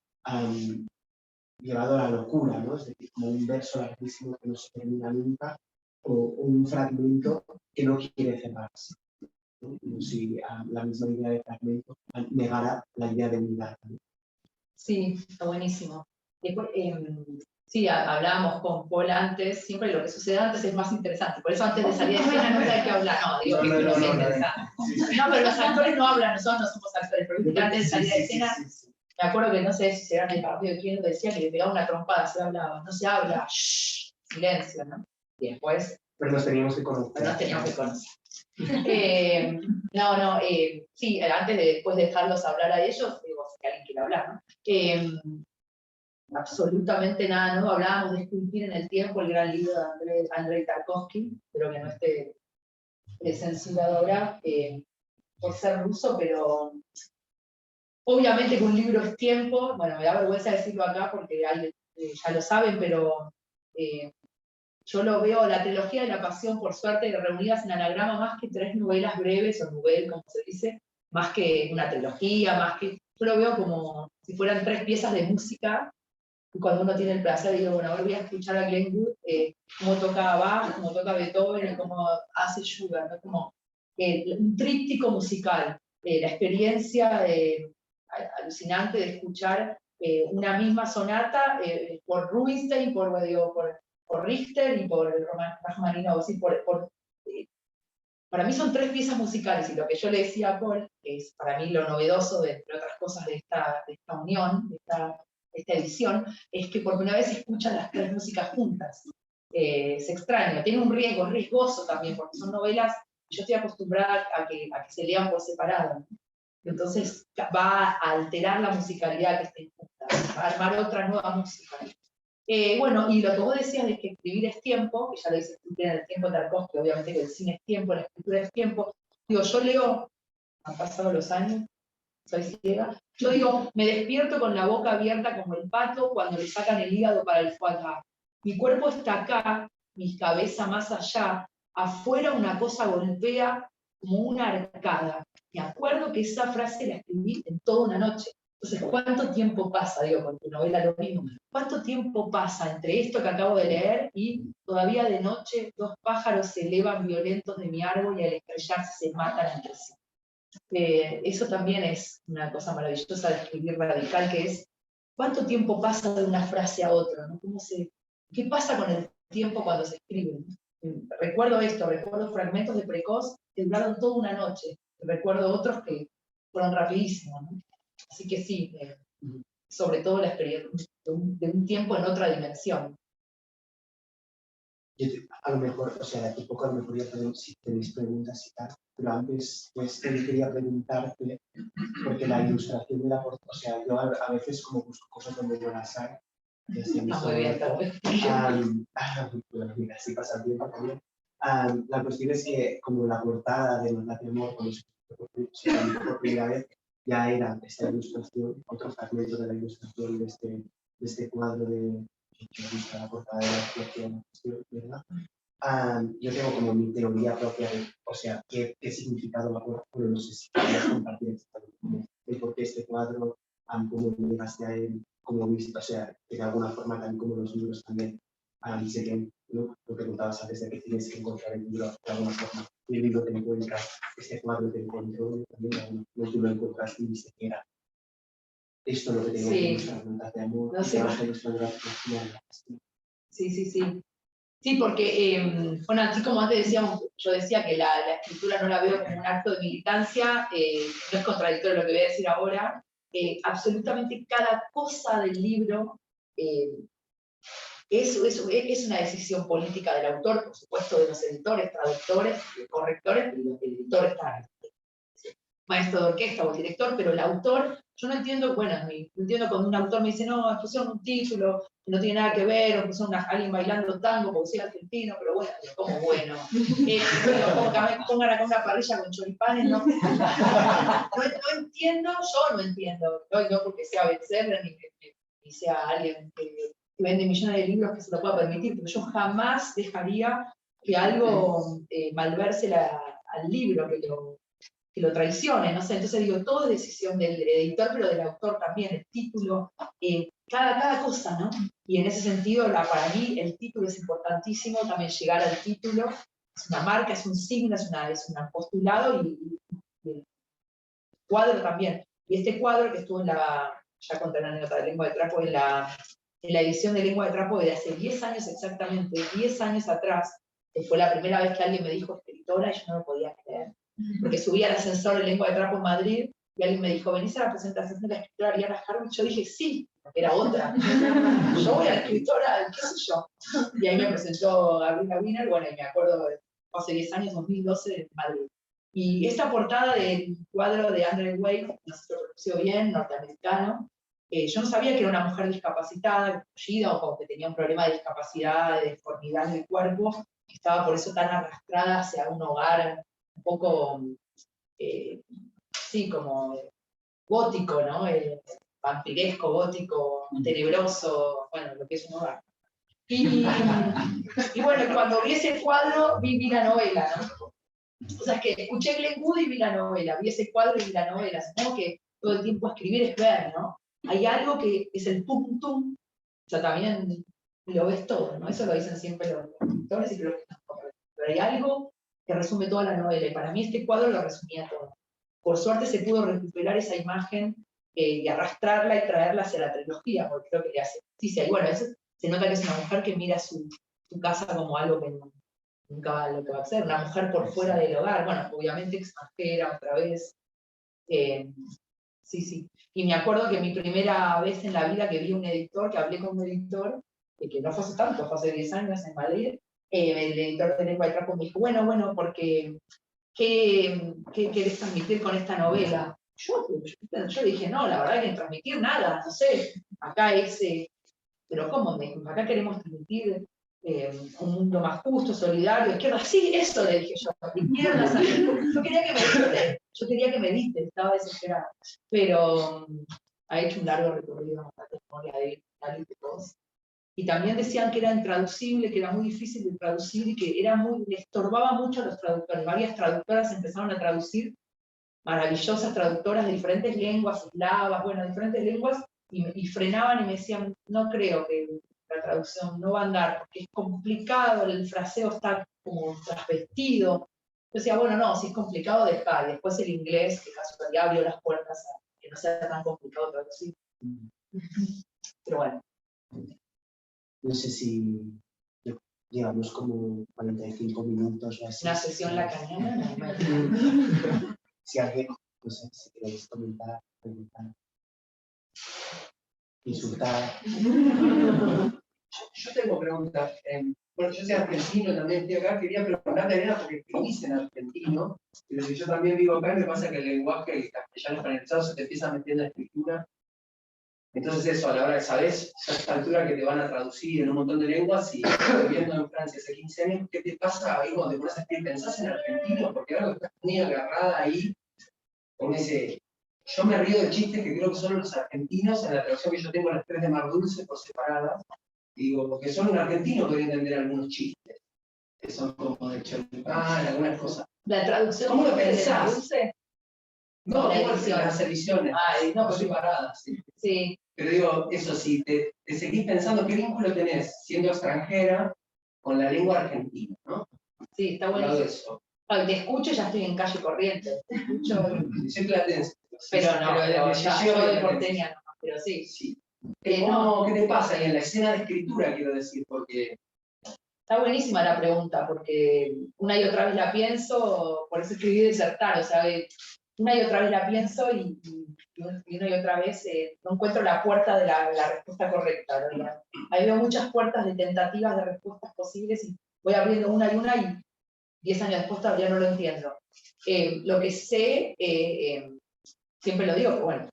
llevado a la locura, ¿no? Es decir, como un verso larguísimo que no se termina nunca, o un fragmento que no quiere cerrarse, ¿no? Como si la misma idea de fragmento negara la idea de unidad, ¿no? Sí, está buenísimo. Después, sí, hablábamos con Paul antes, siempre lo que sucede antes es más interesante. Por eso antes de salir de escena no sé de qué hablar. No, digo que no sea interesante. No, pero los actores no hablan, nosotros no somos actores, pero antes de salir de escena, me acuerdo que no sé si será en el partido de quién lo decía, que le pegaba una trompada, se hablaba, no se habla, shh, silencio, ¿no? Y después... Pero nos teníamos que conocer. Pero nos teníamos que conocer. Sí, antes de después dejarlos hablar a ellos, digo, si alguien quiere hablar, ¿no? Absolutamente nada nuevo, hablábamos de esculpir en el tiempo, el gran libro de Andrei Tarkovsky, pero que no esté censurado ahora por ser ruso, pero obviamente que un libro es tiempo, bueno, me da vergüenza decirlo acá porque ya lo saben, pero yo lo veo, la trilogía de la pasión, por suerte, reunidas en anagrama, más que 3 novelas breves, o novel, como se dice, más que una trilogía, más que... Yo lo veo como si fueran 3 piezas de música, y cuando uno tiene el placer, digo, bueno, ahora voy a escuchar a Glenn Gould, cómo toca Bach, cómo toca Beethoven, y cómo hace Schubert, ¿no? Como un tríptico musical, la experiencia alucinante de escuchar una misma sonata por Rubinstein, por Richter y por Rachmaninoff. Para mí son 3 piezas musicales, y lo que yo le decía a Paul, que es para mí lo novedoso, entre otras cosas, de esta unión, de esta edición, es que por primera vez se escuchan las 3 músicas juntas. Es extraño, tiene un riesgo, es riesgoso también, porque son novelas, yo estoy acostumbrada a que se lean por separado, ¿no? Entonces va a alterar la musicalidad que está junta, va a armar otra nueva música. Bueno, y lo que vos decías de que escribir es tiempo, que ya lo dice en el tiempo de Tarkovsky, obviamente que el cine es tiempo, la escritura es tiempo. Digo, yo leo, han pasado los años, soy ciega, yo digo, me despierto con la boca abierta como el pato cuando le sacan el hígado para el foie gras. Mi cuerpo está acá, mi cabeza más allá, afuera una cosa golpea como una arcada. Me acuerdo que esa frase la escribí en toda una noche. Entonces, ¿cuánto tiempo pasa, digo, con tu novela lo mismo? ¿Cuánto tiempo pasa entre esto que acabo de leer y todavía de noche 2 pájaros se elevan violentos de mi árbol y al estrellarse se matan entre sí? Eso también es una cosa maravillosa de escribir radical, que es ¿cuánto tiempo pasa de una frase a otra? ¿No? ¿Qué pasa con el tiempo cuando se escribe? Recuerdo esto, recuerdo fragmentos de Precoz que duraron toda una noche, recuerdo otros que fueron rapidísimos, ¿no? Así que sí, sobre todo la experiencia de un tiempo en otra dimensión. Yo a lo mejor, o sea, de poco a lo mejor ya si tenéis preguntas y tal, pero antes pues quería preguntarte, porque la ilustración de la portada, o sea, yo a veces como busco cosas donde no las hay, Muy bien, bueno, mira, así pasa el tiempo también. La cuestión es que como la portada de Matar de Amor, cuando se publicó por primera vez, ya era esta ilustración, otro fragmento de la ilustración de este cuadro de que gusta la portada de la ilustración, ¿verdad? Yo tengo como mi teoría propia de, o sea, qué significado va, bueno, no sé si querías compartir exactamente el por qué este cuadro, cómo llegaste a él, cómo viste, o sea, que de alguna forma también como los libros también, sé que, ¿no? Lo que contabas antes de que tienes que encontrar el libro de alguna forma, y el libro te encuentra, este cuadro te encontró, también, no tú lo encontraste y viste que era esto lo que tenía que mostrar, Matar de Amor, no sé. Sí. Sí, porque, bueno, así como antes decíamos, yo decía que la escritura no la veo como un acto de militancia, no es contradictorio lo que voy a decir ahora, absolutamente cada cosa del libro es una decisión política del autor, por supuesto, de los editores, traductores, correctores, y el editor está maestro de orquesta o el director, pero el autor, yo no entiendo, bueno, no entiendo cuando un autor me dice, no, pusieron un título que no tiene nada que ver, o pusieron a alguien bailando tango porque soy argentino, pero bueno, como bueno, como que me pongan acá una parrilla con choripanes, no, no entiendo, yo no entiendo, no porque sea bestseller ni sea alguien que vende millones de libros que se lo pueda permitir, pero yo jamás dejaría que algo malverse al libro, que lo traicione, no sé, entonces digo, todo es decisión del editor, pero del autor también, el título, cada cosa, ¿no? Y en ese sentido, para mí, el título es importantísimo, también llegar al título, es una marca, es un signo, es un postulado, y el cuadro también. Y este cuadro que estuvo ya conté la anécdota de Lengua de Trapo, en la edición de Lengua de Trapo de hace 10 años exactamente, 10 años atrás, fue la primera vez que alguien me dijo escritora y yo no lo podía creer. Porque subí al ascensor de Lengua de Trapo en Madrid y alguien me dijo, ¿venís a la presentación de la escritora Ariana Harvey? Yo dije, sí, era otra. Yo voy a la escritora, qué sé yo. Y ahí me presentó Gabriela Wiener, bueno, y me acuerdo, hace 10 años, 2012, en Madrid. Y esta portada del cuadro de Andrew Wade, no sé si lo pronunció bien, norteamericano, yo no sabía que era una mujer discapacitada, o como que tenía un problema de discapacidad, de deformidad en el cuerpo, que estaba por eso tan arrastrada hacia un hogar un poco, sí, como gótico, ¿no? Vampiresco, gótico, tenebroso, bueno, lo que es un hogar. Y bueno, cuando vi ese cuadro, vi la novela, ¿no? O sea, es que escuché Glenn Wood y vi la novela, vi ese cuadro y vi la novela. Supongo que todo el tiempo escribir es ver, ¿no? Hay algo que es el tum tum, o sea, también lo ves todo, ¿no? Eso lo dicen siempre los escritores y creo que no, pero hay algo que resume toda la novela, y para mí este cuadro lo resumía todo. Por suerte se pudo recuperar esa imagen y arrastrarla y traerla hacia la trilogía, porque creo que le hace justicia. Y bueno, eso se nota que es una mujer que mira su casa como algo que nunca va lo que va a ser, una mujer por fuera del hogar, bueno, obviamente extranjera otra vez. Sí. Y me acuerdo que mi primera vez en la vida que vi un editor, que hablé con un editor, que no fue hace tanto, fue hace 10 años en Madrid, el editor de Lengua de Trapo me dijo, bueno, porque ¿qué querés transmitir con esta novela? Yo dije, no, la verdad que transmitir nada, no sé, acá pero ¿cómo? Acá queremos transmitir un mundo más justo, solidario, izquierda, sí, eso le dije yo, izquierda, yo quería que me diste, estaba desesperada, pero ha hecho un largo recorrido en la testimonio de cosas. Y también decían que era intraducible, que era muy difícil de traducir y que le estorbaba mucho a los traductores. Varias traductoras empezaron a traducir, maravillosas traductoras de diferentes lenguas, eslavas, bueno, diferentes lenguas, y frenaban y me decían, no creo que la traducción no va a andar, porque es complicado, el fraseo está como trasvestido. Yo decía, bueno, no, si es complicado, dejá. Y después el inglés, que casualidad abrió las puertas a que no sea tan complicado traducir. Pero bueno. No sé si llevamos como 45 minutos o así. Una sesión lacaniana, ¿no? Si alguien, no sé, si queréis comentar, preguntar, insultar. Yo tengo preguntas. Bueno, yo soy argentino también, estoy acá, quería preguntarle a Elena porque escribís en argentino, pero si yo también vivo acá, me pasa que el lenguaje castellano generalizado se te empieza metiendo en la escritura. Entonces eso, a la hora de, ¿sabes? A esta altura que te van a traducir en un montón de lenguas, y viviendo en Francia hace 15 años, ¿qué te pasa ahí cuando te pones a escribir? ¿Pensás en argentino? Porque algo que estás muy agarrada ahí con ese... Yo me río de chistes que creo que son los argentinos, en la traducción que yo tengo las 3 de Mar Dulce por separadas, digo, porque solo un argentino puede entender algunos chistes, que son como de choripán, algunas cosas. La traducción. ¿Cómo lo pensás? No, las ediciones. No, por separadas. Sí. Pero digo, eso sí, te seguís pensando qué vínculo tenés siendo extranjera con la lengua argentina, ¿no? Sí, está bueno. Eso. Te escucho, ya estoy en calle corriente. Te escucho. Soy platense. Pero no, pero yo de porteña no, pero sí. Sí. ¿Qué te pasa ahí en la escena de escritura, quiero decir? Porque... Está buenísima la pregunta, porque una y otra vez la pienso, por eso escribí Desertar, o sea, una y otra vez la pienso y una y otra vez no encuentro la puerta de la respuesta correcta, ¿no? Ahí veo muchas puertas de tentativas de respuestas posibles y voy abriendo una y una y 10 años después todavía no lo entiendo. Lo que sé, siempre lo digo, pero bueno,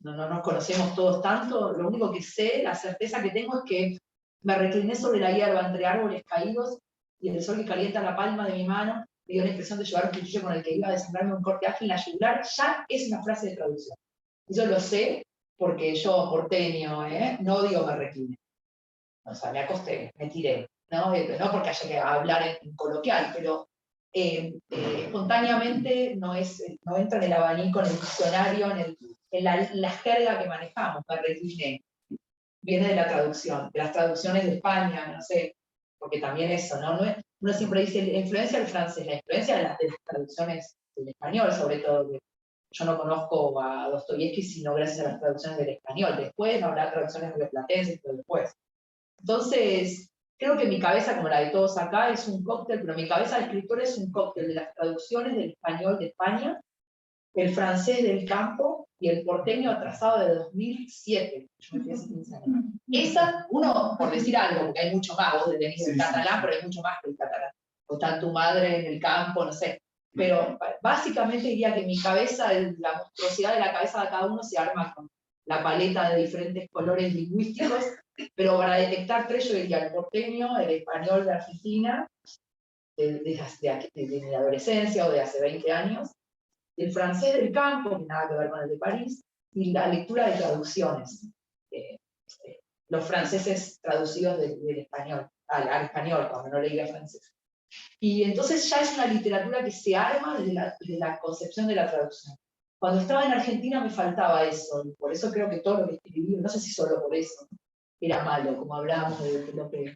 no nos conocemos todos tanto, lo único que sé, la certeza que tengo es que me recliné sobre la hierba entre árboles caídos y el sol que calienta la palma de mi mano me dio la impresión de llevar un cuchillo con el que iba a desangrarme un corte ágil en la yugular, ya es una frase de traducción. Yo lo sé porque yo, porteño, no digo me recliné. O sea, me acosté, me tiré. No porque haya que hablar en coloquial, pero espontáneamente no entra en el abanico, en el diccionario, en la jerga que manejamos, me recliné. Viene de la traducción, de las traducciones de España, no sé, porque también eso, ¿no? Uno siempre dice la influencia del francés, la influencia de las traducciones del español, sobre todo. Yo no conozco a Dostoyevsky sino gracias a las traducciones del español. Después no habrá traducciones rioplatenses, pero después. Entonces, creo que mi cabeza, como la de todos acá, es un cóctel, pero mi cabeza de escritor es un cóctel de las traducciones del español de España, el francés del campo y el porteño atrasado de 2007. Yo me fui hace 15 años. Esa, uno, por decir algo, porque hay mucho más, vos tenés el catalán, pero hay mucho más que el catalán. O está tu madre en el campo, no sé. Pero básicamente diría que mi cabeza, la monstruosidad de la cabeza de cada uno se arma con la paleta de diferentes colores lingüísticos, pero para detectar tres yo diría el porteño, el español de Argentina, de mi adolescencia o de hace 20 años, el francés del campo, que nada que ver con el de París, y la lectura de traducciones. Los franceses traducidos del español, al español, cuando no leía francés. Y entonces ya es una literatura que se arma desde la concepción de la traducción. Cuando estaba en Argentina me faltaba eso, y por eso creo que todo lo que escribí, no sé si solo por eso, era malo, como hablábamos de lo que...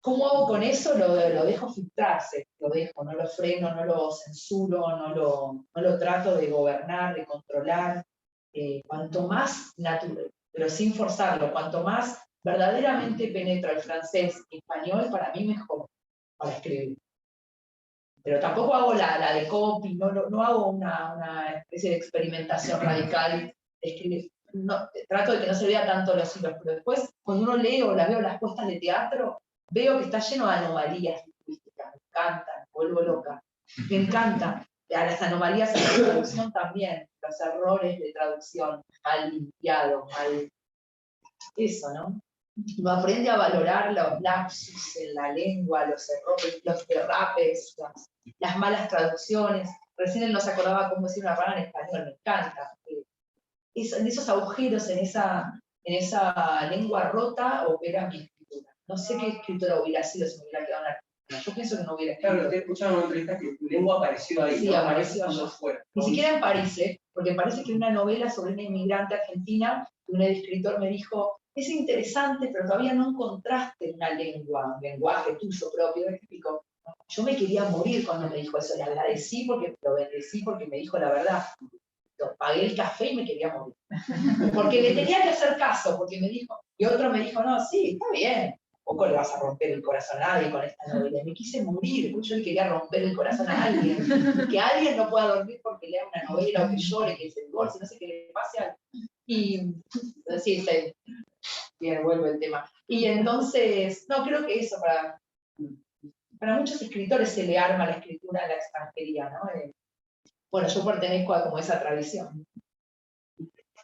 ¿Cómo hago con eso? Lo dejo filtrarse, lo dejo, no lo freno, no lo censuro, no lo trato de gobernar, de controlar. Cuanto más natural, pero sin forzarlo, cuanto más verdaderamente penetra el francés y español, para mí mejor para escribir. Pero tampoco hago la de copy, no hago una especie de experimentación radical de escribir. No, trato de que no se vea tanto los hilos, pero después, cuando uno lee o veo las puestas de teatro, veo que está lleno de anomalías lingüísticas, me encantan, me vuelvo loca. Me encanta. A las anomalías en la traducción también, los errores de traducción, mal limpiados, mal... Eso, ¿no? Uno aprende a valorar los lapsus en la lengua, los errores, los derrapes, las malas traducciones. Recién él nos acordaba cómo decir una palabra en español, me encanta. En esos agujeros, en esa lengua rota, opera mi escritura. No sé qué escritora hubiera sido si me hubiera quedado en Argentina. Yo pienso que no hubiera escrito. Claro, te he escuchado en una entrevista que tu lengua apareció ahí. Sí, ¿no? apareció allá. Ni siquiera en París, porque parece que una novela sobre una inmigrante argentina, un escritor me dijo, es interesante, pero todavía no encontraste una lengua, un lenguaje tuyo propio. Explico. Yo me quería morir cuando me dijo eso, le agradecí porque lo bendecí porque me dijo la verdad. Pagué el café y me quería morir. Porque le tenía que hacer caso, porque me dijo, y otro me dijo, no, sí, está bien, poco le vas a romper el corazón a alguien con esta novela. Y me quise morir, porque yo le quería romper el corazón a alguien. Que alguien no pueda dormir porque lea una novela, o que llore, que se divorcie, no sé qué le pase a alguien. Y sí, bien, vuelve el tema. Y entonces, no, creo que eso para muchos escritores se le arma la escritura a la extranjería, ¿no? Bueno, yo pertenezco a como esa tradición.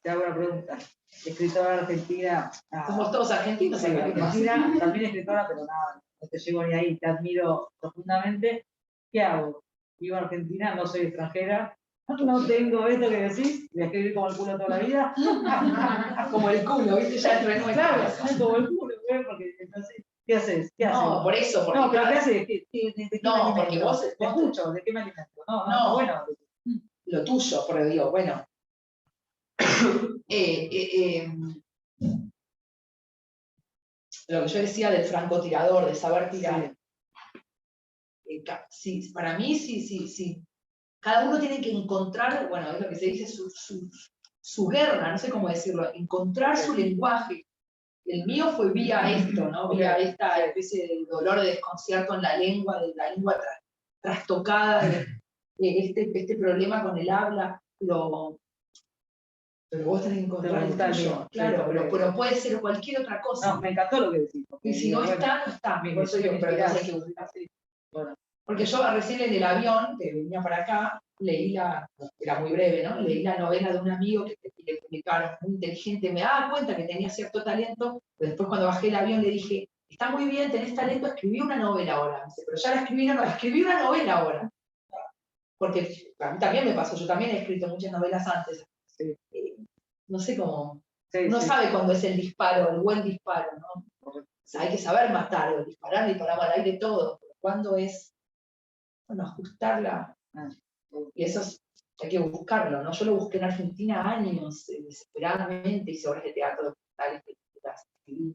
Te hago una pregunta. Escritora argentina. Somos todos argentinos, Sí, acá, ¿qué pasa? argentina, también escritora, pero nada, no te llego ni ahí, te admiro profundamente. ¿Qué hago? Vivo en Argentina, no soy extranjera, no tengo esto que decís, voy a escribir como el culo toda la vida. Como el culo, ¿viste? Ya entró en nuestra Claro, casa. como el culo, porque entonces, ¿qué haces? ¿Qué haces? No, por eso, porque No, pero ¿qué cada- haces? ¿De qué No, me alimento? porque vos- Te escucho, ¿de qué me alimento? No, No. bueno. lo tuyo, porque digo, bueno. Lo que yo decía del francotirador, de saber tirar. Sí, para mí, sí. Cada uno tiene que encontrar, bueno, es lo que se dice, su guerra, no sé cómo decirlo, encontrar su lenguaje. El mío fue vía esto, ¿no? Vía esta especie de dolor de desconcierto en la lengua, de la lengua trastocada, este problema con el habla, pero vos tenés que encontrar el tuyo, claro, pero puede ser cualquier otra cosa. No, me encantó lo que decís. Y si no está, no está. Por eso digo, pero entonces hay que buscar. Bueno, Porque yo recién en el avión, que venía para acá, leí era muy breve, ¿no? Leí la novela de un amigo que le publicaron, muy inteligente, me daba cuenta que tenía cierto talento, pero después cuando bajé el avión le dije, está muy bien, tenés talento, escribí una novela ahora. Me dice, pero ya la escribí, no, escribí una novela ahora. Porque a mí también me pasó, yo también he escrito muchas novelas antes. sí. No sé cómo, Sí, uno sí. sabe cuándo es el disparo, el buen disparo, ¿no? O sea, hay que saber matar, disparamos al aire todo, pero cuándo es, bueno, ajustarla. Y eso hay que buscarlo, ¿no? Yo lo busqué en Argentina años, desesperadamente, hice obras de teatro, documentales, películas, escribí.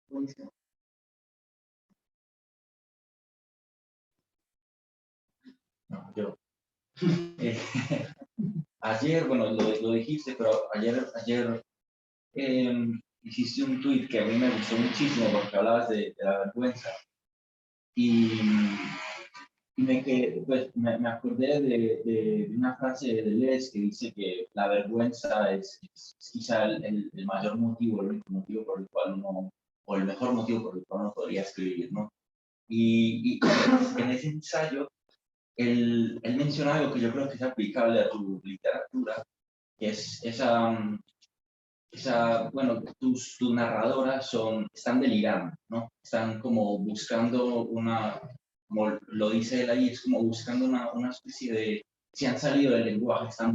Buenísimo. No, yo. Eh, ayer, bueno, lo dijiste, pero ayer hiciste un tweet que a mí me gustó muchísimo porque hablabas de la vergüenza. Y pues, me acordé de una frase de Deleuze que dice que la vergüenza es quizá el mayor motivo, el único motivo por el cual uno, o el mejor motivo por el cual uno podría escribir, ¿no? Y en ese ensayo, él menciona algo que yo creo que es aplicable a tu literatura, que es bueno, tus narradoras están delirando, ¿no? Están como buscando como lo dice él ahí, es como buscando una especie de, si han salido del lenguaje, están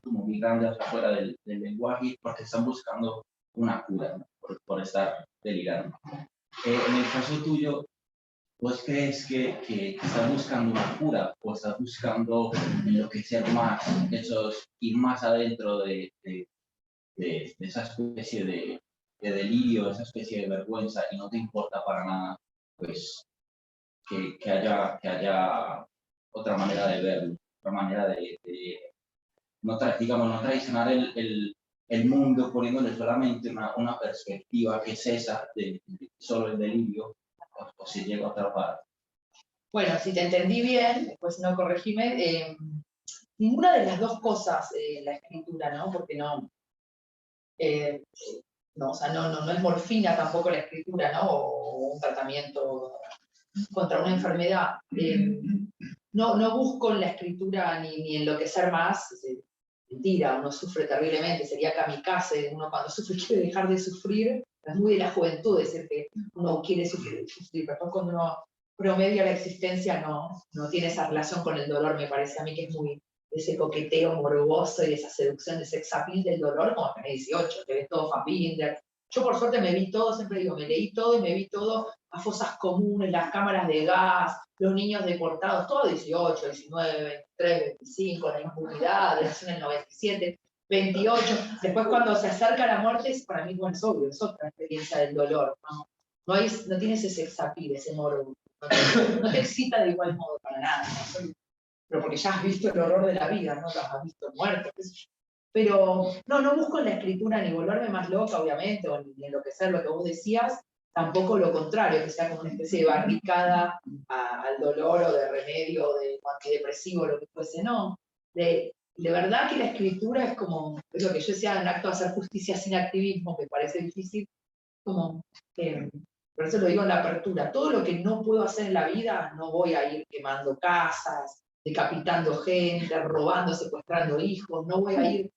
como migrando hacia afuera del lenguaje porque están buscando una cura, ¿no? por estar delirando. En el caso tuyo, ¿vos crees que estás buscando una cura o estás buscando enloquecer más, ir más adentro de esa especie de delirio, esa especie de vergüenza y no te importa para nada, pues, que haya otra manera de verlo, otra manera de no traicionar el mundo poniéndole solamente una perspectiva que es esa de solo el delirio o si llega a otra parte? Bueno, si te entendí bien, después no corregime, ninguna de las dos cosas, la escritura, ¿no? Porque no, o sea, no es morfina tampoco la escritura, ¿no? O un tratamiento contra una enfermedad. No busco en la escritura ni enloquecer más, mentira, uno sufre terriblemente, sería kamikaze, uno cuando sufre quiere dejar de sufrir, es muy de la juventud decir que uno quiere sufrir, pero cuando uno promedia la existencia no tiene esa relación con el dolor, me parece a mí que es muy ese coqueteo morboso y esa seducción de sex appeal del dolor, como tenés 18, te ves todo Fassbinder. Yo por suerte me vi todo, siempre digo, me leí todo y me vi todo a fosas comunes, las cámaras de gas, los niños deportados, todo 18, 19, 23, 25, la impunidad, nació en el 97, 28. Después cuando se acerca la muerte, para mí bueno, es obvio, es otra experiencia del dolor, ¿no? No tienes ese sex appeal, ese morbo, no te excita de igual modo para nada, ¿no? Pero porque ya has visto el horror de la vida, no lo has visto muerto, qué sé yo. Pero no busco en la escritura ni volverme más loca, obviamente, o ni enloquecer lo que vos decías, tampoco lo contrario, que sea como una especie de barricada al dolor o de remedio o de antidepresivo, lo que fuese, no. De verdad que la escritura es como, es lo que yo decía, un acto de hacer justicia sin activismo, que parece difícil, como, por eso lo digo en la apertura, todo lo que no puedo hacer en la vida, no voy a ir quemando casas, decapitando gente, robando, secuestrando hijos, no voy a ir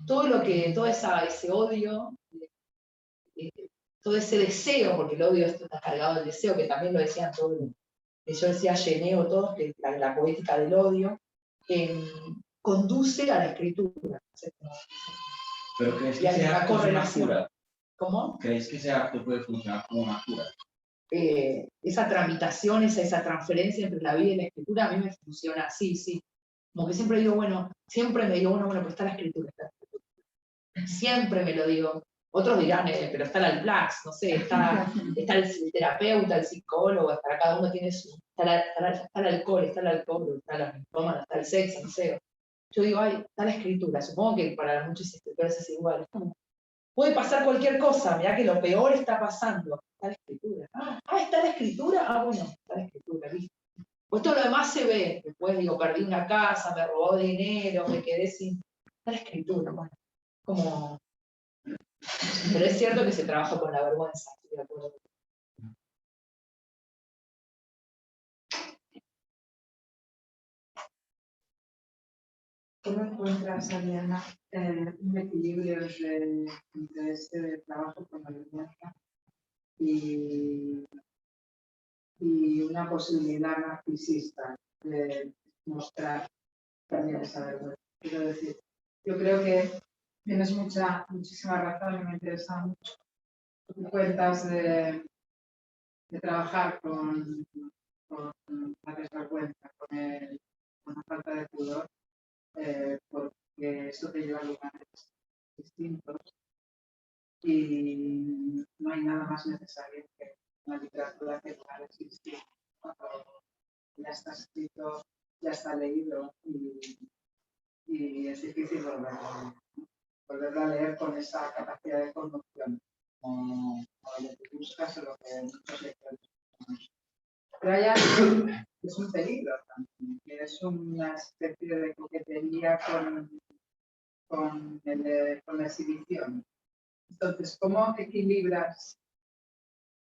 todo ese odio, todo ese deseo, porque el odio está cargado del deseo, que también lo decían todos, yo decía Geneo, todos, que la poética del odio, conduce a la escritura. ¿Pero crees que ese acto es una cura? ¿Cómo? ¿Crees que ese acto puede funcionar como una cura? Esa tramitación, esa transferencia entre la vida y la escritura, a mí me funciona así, sí. Como que siempre digo, bueno, pero está la escritura, Siempre me lo digo. Otros dirán, pero está el Alplax, no sé, está el terapeuta, el psicólogo, para cada uno tiene su... Está el alcohol, está la ninfómana, está el sexo, no sé. Yo digo, está la escritura. Supongo que para muchos escritores es igual. Es como puede pasar cualquier cosa, mirá que lo peor está pasando. Está la escritura. ¿Está la escritura? Bueno, está la escritura, ¿viste? Pues todo lo demás se ve. Después digo, perdí una casa, me robó dinero, me quedé sin... Está la escritura, bueno. Como... Pero es cierto que se trabaja con la vergüenza, estoy de acuerdo. ¿Cómo encuentras, Ariana, un equilibrio entre este trabajo con la vergüenza y una posibilidad narcisista de mostrar también esa vergüenza? Quiero decir, yo creo que tienes muchísima razón y me interesa mucho. Tú cuentas de trabajar con la desvergüenza, con la falta de pudor, porque eso te lleva a lugares distintos y no hay nada más necesario que una literatura que lugares distintos. Cuando ya está escrito, ya está leído y es difícil volverlo a leer con esa capacidad de conmoción, como lo que buscas o lo que muchos lectores buscan. Pero hay algo que es un peligro también, que es una especie de coquetería con la exhibición. Entonces, ¿cómo equilibras?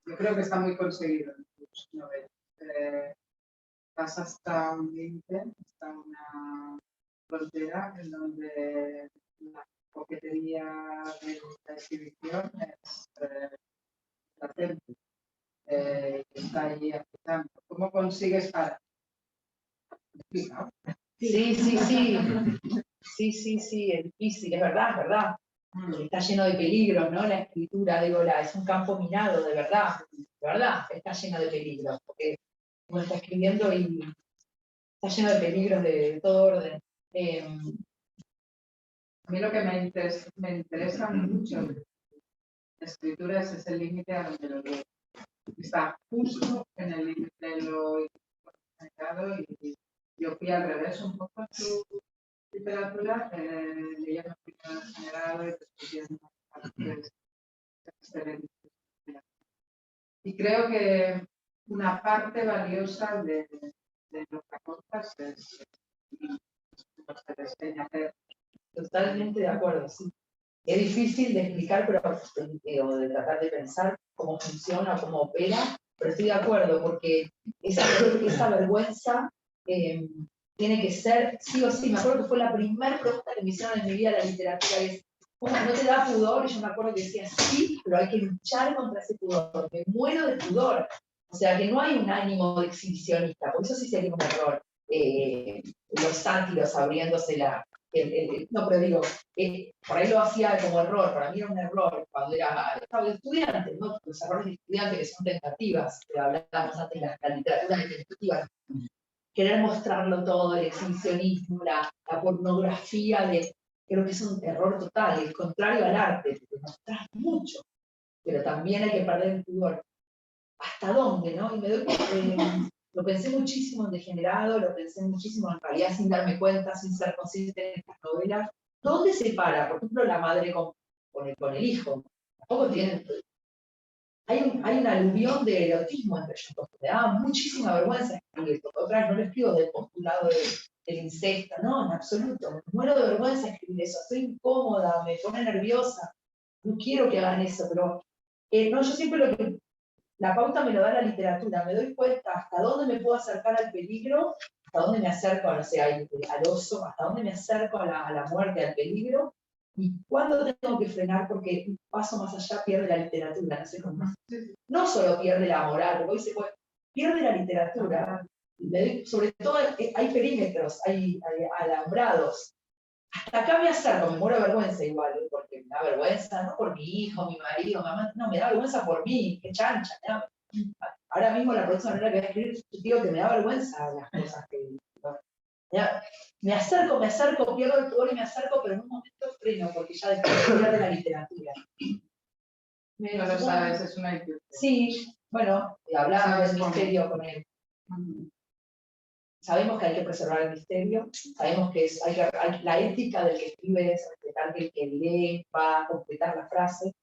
Yo creo que está muy conseguido en tus novelas. Vas hasta un límite, hasta una frontera en donde la coquetería de la exhibición es latente, está ahí afectando. ¿Cómo consigues parar? Sí, es difícil, es verdad. Está lleno de peligros, ¿no? La escritura, digo, es un campo minado, de verdad, está lleno de peligros, porque uno está escribiendo y está lleno de peligros de todo orden. A mí lo que me interesa mucho de la escritura es ese límite a donde lo veo. Está justo en el límite de lo generado y yo fui al revés un poco en su literatura, leyendo primero en general y después viendo partes excelentes. Y creo que una parte valiosa de lo que aportas es lo que te enseña a hacer. Totalmente de acuerdo, sí. Es difícil de explicar, o de tratar de pensar cómo funciona, cómo opera, pero estoy de acuerdo, porque esa vergüenza tiene que ser, sí o sí. Me acuerdo que fue la primera pregunta que me hicieron en mi vida de la literatura, es, ¿cómo no te da pudor? Y yo me acuerdo que decía, sí, pero hay que luchar contra ese pudor, me muero de pudor. O sea, que no hay un ánimo de exhibicionista, por eso sí sería un error. Los sátiros abriéndose no, pero digo, por ahí lo hacía como error, para mí era un error cuando estaba estudiante, ¿no? Los errores de estudiante que son tentativas, que hablábamos antes de la literatura de tentativas, querer mostrarlo todo, el exhibicionismo, la pornografía, creo que es un error total, el contrario al arte, porque mostrar mucho, pero también hay que perder el pudor. ¿Hasta dónde, no? Y me doy lo pensé muchísimo en Degenerado, lo pensé muchísimo en realidad sin darme cuenta, sin ser consciente en estas novelas. ¿Dónde se para? Por ejemplo, la madre con el hijo. Tampoco tienen... Hay un aluvión de erotismo entre ellos dos. Me daba muchísima vergüenza escribir, porque otra vez no lo escribo del postulado del incesto, no, en absoluto. Me muero de vergüenza escribir eso, estoy incómoda, me pone nerviosa. No quiero que hagan eso, pero no, yo siempre la pauta me lo da la literatura, me doy cuenta hasta dónde me puedo acercar al peligro, hasta dónde me acerco, no sé, al oso, hasta dónde me acerco a la muerte, al peligro, y cuándo tengo que frenar porque un paso más allá pierde la literatura, no sé cómo. No solo pierde la moral, porque hoy se puede, pierde la literatura, sobre todo hay perímetros, hay alambrados. Hasta acá me acerco, me muero de vergüenza igual, porque me da vergüenza, no por mi hijo, mi marido, mamá, no, me da vergüenza por mí, qué chancha. Ahora mismo la próxima manera que voy a escribir, digo que me da vergüenza las cosas que digo. Me acerco, pierdo el pudor y me acerco, pero en un momento freno, porque ya después pierde la literatura. No lo sabes, es una intuición. Sí, bueno, hablaba del misterio con él. sabemos que hay que preservar el misterio, sabemos que la ética del que escribe es respetar que el que lee va a completar la frase.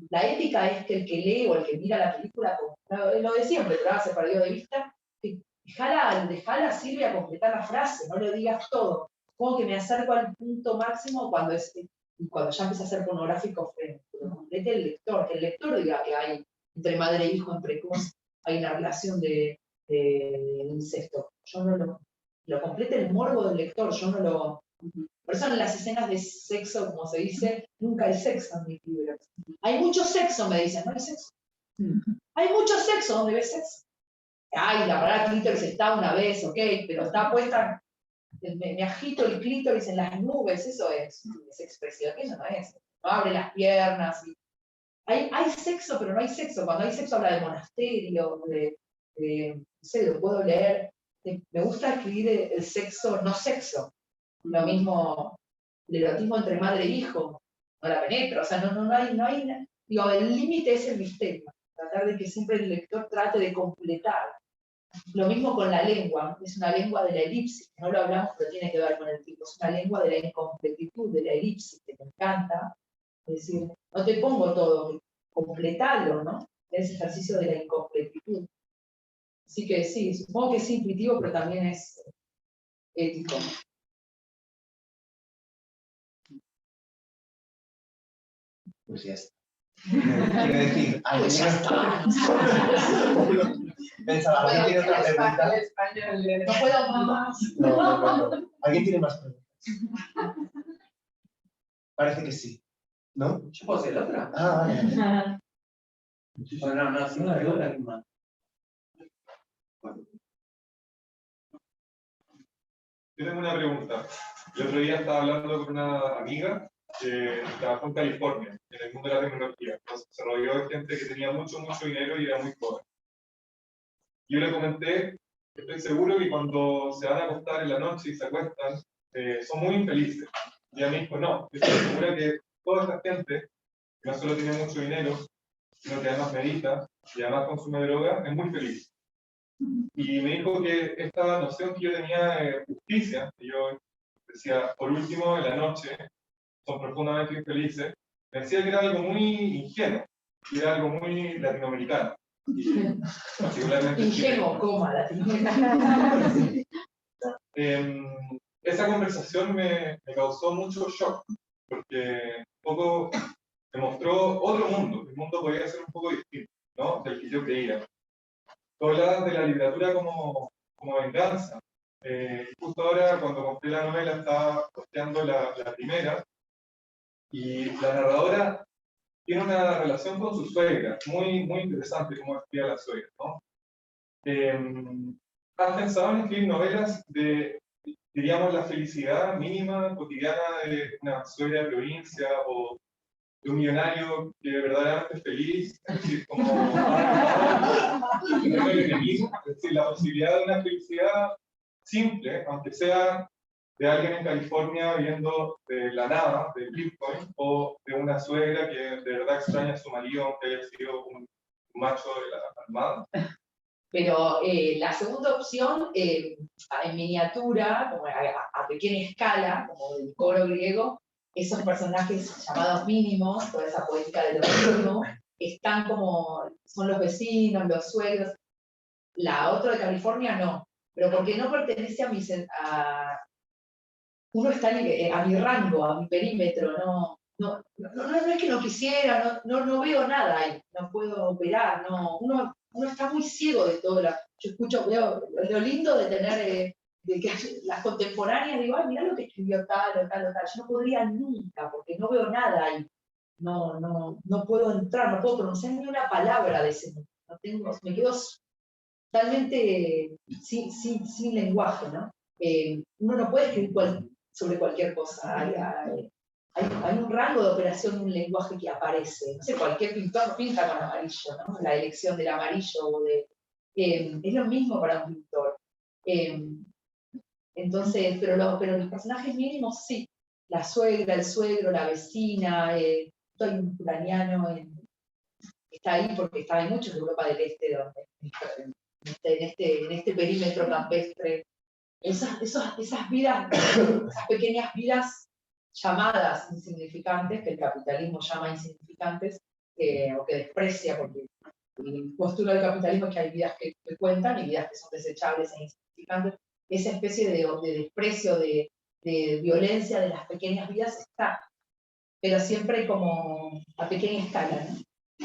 La ética es que el que lee o el que mira la película, lo de siempre, pero ahora se perdió de vista, que dejala sirve a completar la frase, no lo digas todo. Como que me acerco al punto máximo cuando ya empieza a ser pornográfico, que lo complete el lector, que el lector diga que hay entre madre e hijo, entre cosas, hay una relación de incesto. Yo no lo complete el morbo del lector, yo no lo... Por eso en las escenas de sexo, como se dice, nunca hay sexo en mis libros. Hay mucho sexo, me dicen, no hay sexo. Hay mucho sexo, ¿dónde ves sexo? Ay, la verdad, clítoris está una vez, ok, pero está puesta, me agito el clítoris en las nubes, eso es expresión, eso no es. No abre las piernas. Hay sexo, pero no hay sexo. Cuando hay sexo habla de monasterio, no sé, lo puedo leer. Me gusta escribir el sexo, no sexo. Lo mismo, el erotismo entre madre e hijo, no la penetro, o sea, no hay, digo, el límite es el misterio, tratar de que siempre el lector trate de completar. Lo mismo con la lengua, es una lengua de la elipsis, no lo hablamos, pero tiene que ver con el tipo, es una lengua de la incompletitud, de la elipsis, que me encanta, es decir, no te pongo todo, completalo, ¿no? Ese ejercicio de la incompletitud. Así que sí, supongo que es intuitivo, pero también es ético. Pues ya está. Quiero decir, Pues ya está. Pensaba, ¿alguien tiene otra pregunta? No puedo más. No. ¿Alguien tiene más preguntas? Parece que sí. ¿No? ¿Yo puedo hacer otra? Ah, vale. Bueno, no, si no la pregunta, ¿qué más? Yo tengo una pregunta. El otro día estaba hablando con una amiga que trabajó en California, en el mundo de la tecnología. Entonces, se rodeó de gente que tenía mucho dinero y era muy joven. Yo le comenté que estoy seguro que cuando se van a acostar en la noche y se acuestan, son muy infelices. Y ella me dijo, no, yo estoy segura que toda esta gente, que no solo tiene mucho dinero, sino que además medita y además consume droga, es muy feliz. Y me dijo que esta noción que yo tenía de justicia, que yo decía, por último, en la noche, son profundamente infelices, me decía que era algo muy ingenuo, y era algo muy latinoamericano. Y particularmente Ingenuo, coma, latinoamericano. Esa conversación me causó mucho shock, porque un poco me mostró otro mundo, el mundo podía ser un poco distinto, ¿no? Del que yo creía. Tú hablabas de la literatura como venganza. Justo ahora, cuando compré la novela, estaba posteando la primera, y la narradora tiene una relación con su suegra, muy interesante cómo escribe a la suegra, ¿no? ¿Has pensado en escribir novelas de, diríamos, la felicidad mínima, cotidiana de una suegra de provincia o de un millonario que verdaderamente es feliz? Es decir, como el enemigo, es decir, la posibilidad de una felicidad simple, aunque sea de alguien en California viviendo de la nada, del Bitcoin, o de una suegra que de verdad extraña a su marido, aunque haya sido un macho de la armada. Pero la segunda opción, en miniatura, como a pequeña escala, como del coro griego, esos personajes llamados mínimos, toda esa poética de lo mínimo, están como, son los vecinos, los suegros. La otra de California no, pero porque no pertenece uno está a mi rango, a mi perímetro, no es que no quisiera, no veo nada ahí, no puedo operar, uno está muy ciego de todo. Yo escucho, veo lo lindo de tener, de que las contemporáneas, digo, ay, mirá lo que escribió tal o tal o tal, yo no podría nunca, porque no veo nada ahí, no puedo entrar, no puedo pronunciar ni una palabra de ese mundo, me quedo totalmente sin lenguaje, ¿no? Uno no puede escribir sobre cualquier cosa. Hay un rango de operación de un lenguaje que aparece. No sé, cualquier pintor pinta con amarillo, ¿no? La elección del amarillo es lo mismo para un pintor. Entonces, pero los personajes mínimos sí. La suegra, el suegro, la vecina, estoy un ucraniano, está ahí porque está en muchos de Europa del Este, donde en este perímetro campestre esas vidas, esas pequeñas vidas llamadas insignificantes, que el capitalismo llama insignificantes, o que desprecia, porque la postura del capitalismo es que hay vidas que cuentan y vidas que son desechables e insignificantes. Esa especie de desprecio, de violencia de las pequeñas vidas está, pero siempre como a pequeña escala, ¿no?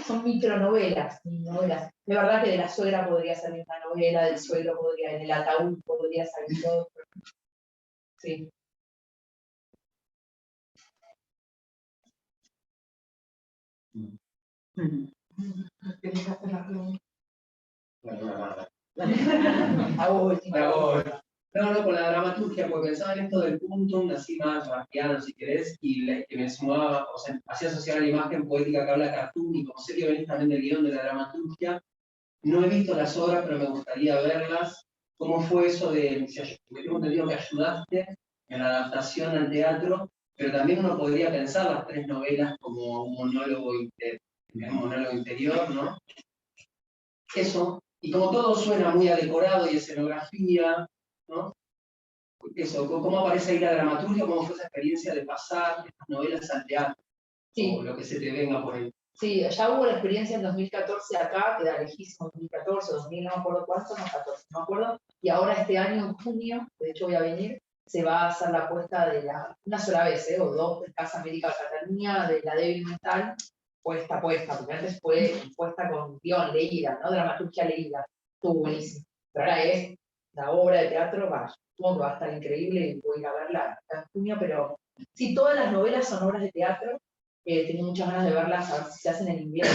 Son micronovelas, novelas. De verdad que de la suegra podría salir una novela, del suegro podría, en el ataúd podría salir todo. Sí. ¿Querés hacer la pregunta? No, con la dramaturgia, porque pensaba en esto del puntum, así más rafiano, si querés, y que me sumaba, o sea, hacía asociar a la imagen poética que habla Cartoon, y como sé que venís también del guión de la dramaturgia, no he visto las obras, pero me gustaría verlas. ¿Cómo fue eso de, me tengo entendido que ayudaste en la adaptación al teatro, pero también uno podría pensar las 3 novelas como un monólogo interior, ¿no? Eso, y como todo suena muy a decorado y escenografía, ¿no? Eso, ¿cómo aparece ahí la dramaturgia? ¿Cómo fue esa experiencia de pasar estas novelas al teatro? Sí. O lo que se te venga por ahí. Sí, ya hubo la experiencia en 2014 acá, queda lejísimo, 2014, 2000, no me acuerdo cuánto, no 14, no me acuerdo, y ahora este año, en junio, de hecho voy a venir, se va a hacer la puesta de una sola vez, o 2, de Casa América Cataluña, de La débil mental, puesta, porque antes fue puesta con guión, leída, ¿no? Dramaturgia leída, estuvo buenísimo, pero ahora es la obra de teatro, supongo que va a estar increíble y voy a ir a verla en junio, pero sí, todas las novelas son obras de teatro. Tenía muchas ganas de verlas, a ver si se hacen en inglés,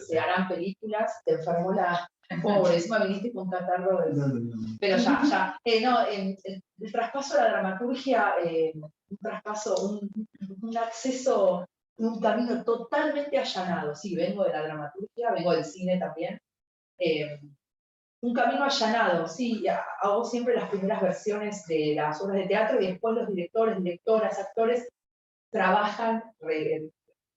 se harán películas, te enfermó la pobre, encima viniste con catarro, pero ya, el traspaso a la dramaturgia, un traspaso, un acceso, un camino totalmente allanado, sí, vengo de la dramaturgia, vengo del cine también, un camino allanado, sí, hago siempre las primeras versiones de las obras de teatro y después los directores, directoras, actores trabajan,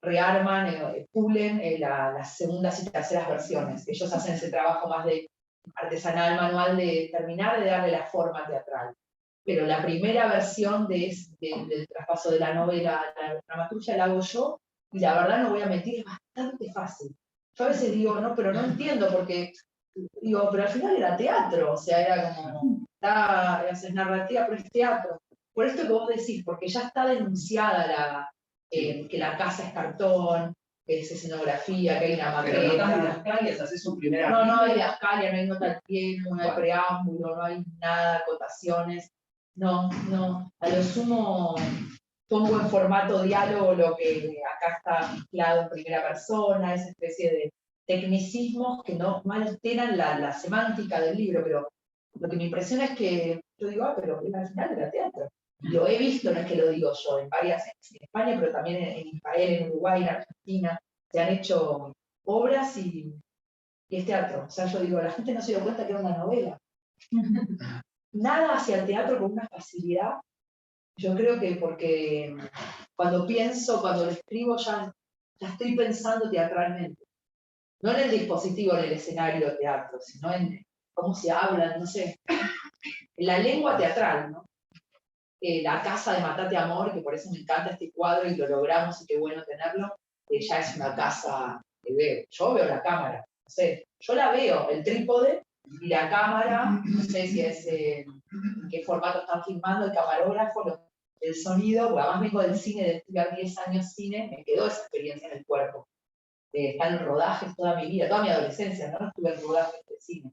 rearman, pulen las segundas y terceras versiones. Ellos hacen ese trabajo más de artesanal, manual, de terminar de darle la forma teatral. Pero la primera versión del traspaso de la novela a la dramaturgia la hago yo, y la verdad no voy a mentir, es bastante fácil. Yo a veces digo, no, pero no entiendo, porque digo, pero al final era teatro, o sea, era como, haces narrativa, pero es teatro. Por esto que vos decís, porque ya está denunciada que la casa es cartón, que es escenografía, que hay una maqueta. Pero no estás en las calles, haces un primer No, no hay Ascalia, no hay nota al pie, no hay preámbulo, no hay nada, acotaciones. No, a lo sumo pongo en formato diálogo lo que acá está mezclado en primera persona, esa especie de tecnicismos que no alteran la semántica del libro, pero lo que me impresiona es que yo digo, pero al final era teatro. Lo he visto, no es que lo digo yo, en España, pero también en Israel, en Uruguay, en Argentina, se han hecho obras y es teatro. O sea, yo digo, la gente no se dio cuenta que era una novela. Nada hacia el teatro con una facilidad. Yo creo que porque cuando lo escribo, ya estoy pensando teatralmente. No en el dispositivo, en el escenario de teatro, sino en cómo se habla, no sé. En la lengua teatral, ¿no? La casa de Matate Amor, que por eso me encanta este cuadro y lo logramos y qué bueno tenerlo, ya es una casa que veo. Yo veo la cámara, no sé, yo la veo, el trípode y la cámara, no sé si es en qué formato están filmando, el camarógrafo, el sonido, porque además vengo del cine, de estudiar 10 años cine, me quedó esa experiencia en el cuerpo. Estar en rodajes toda mi vida, toda mi adolescencia, ¿no? Estuve en rodajes de cine,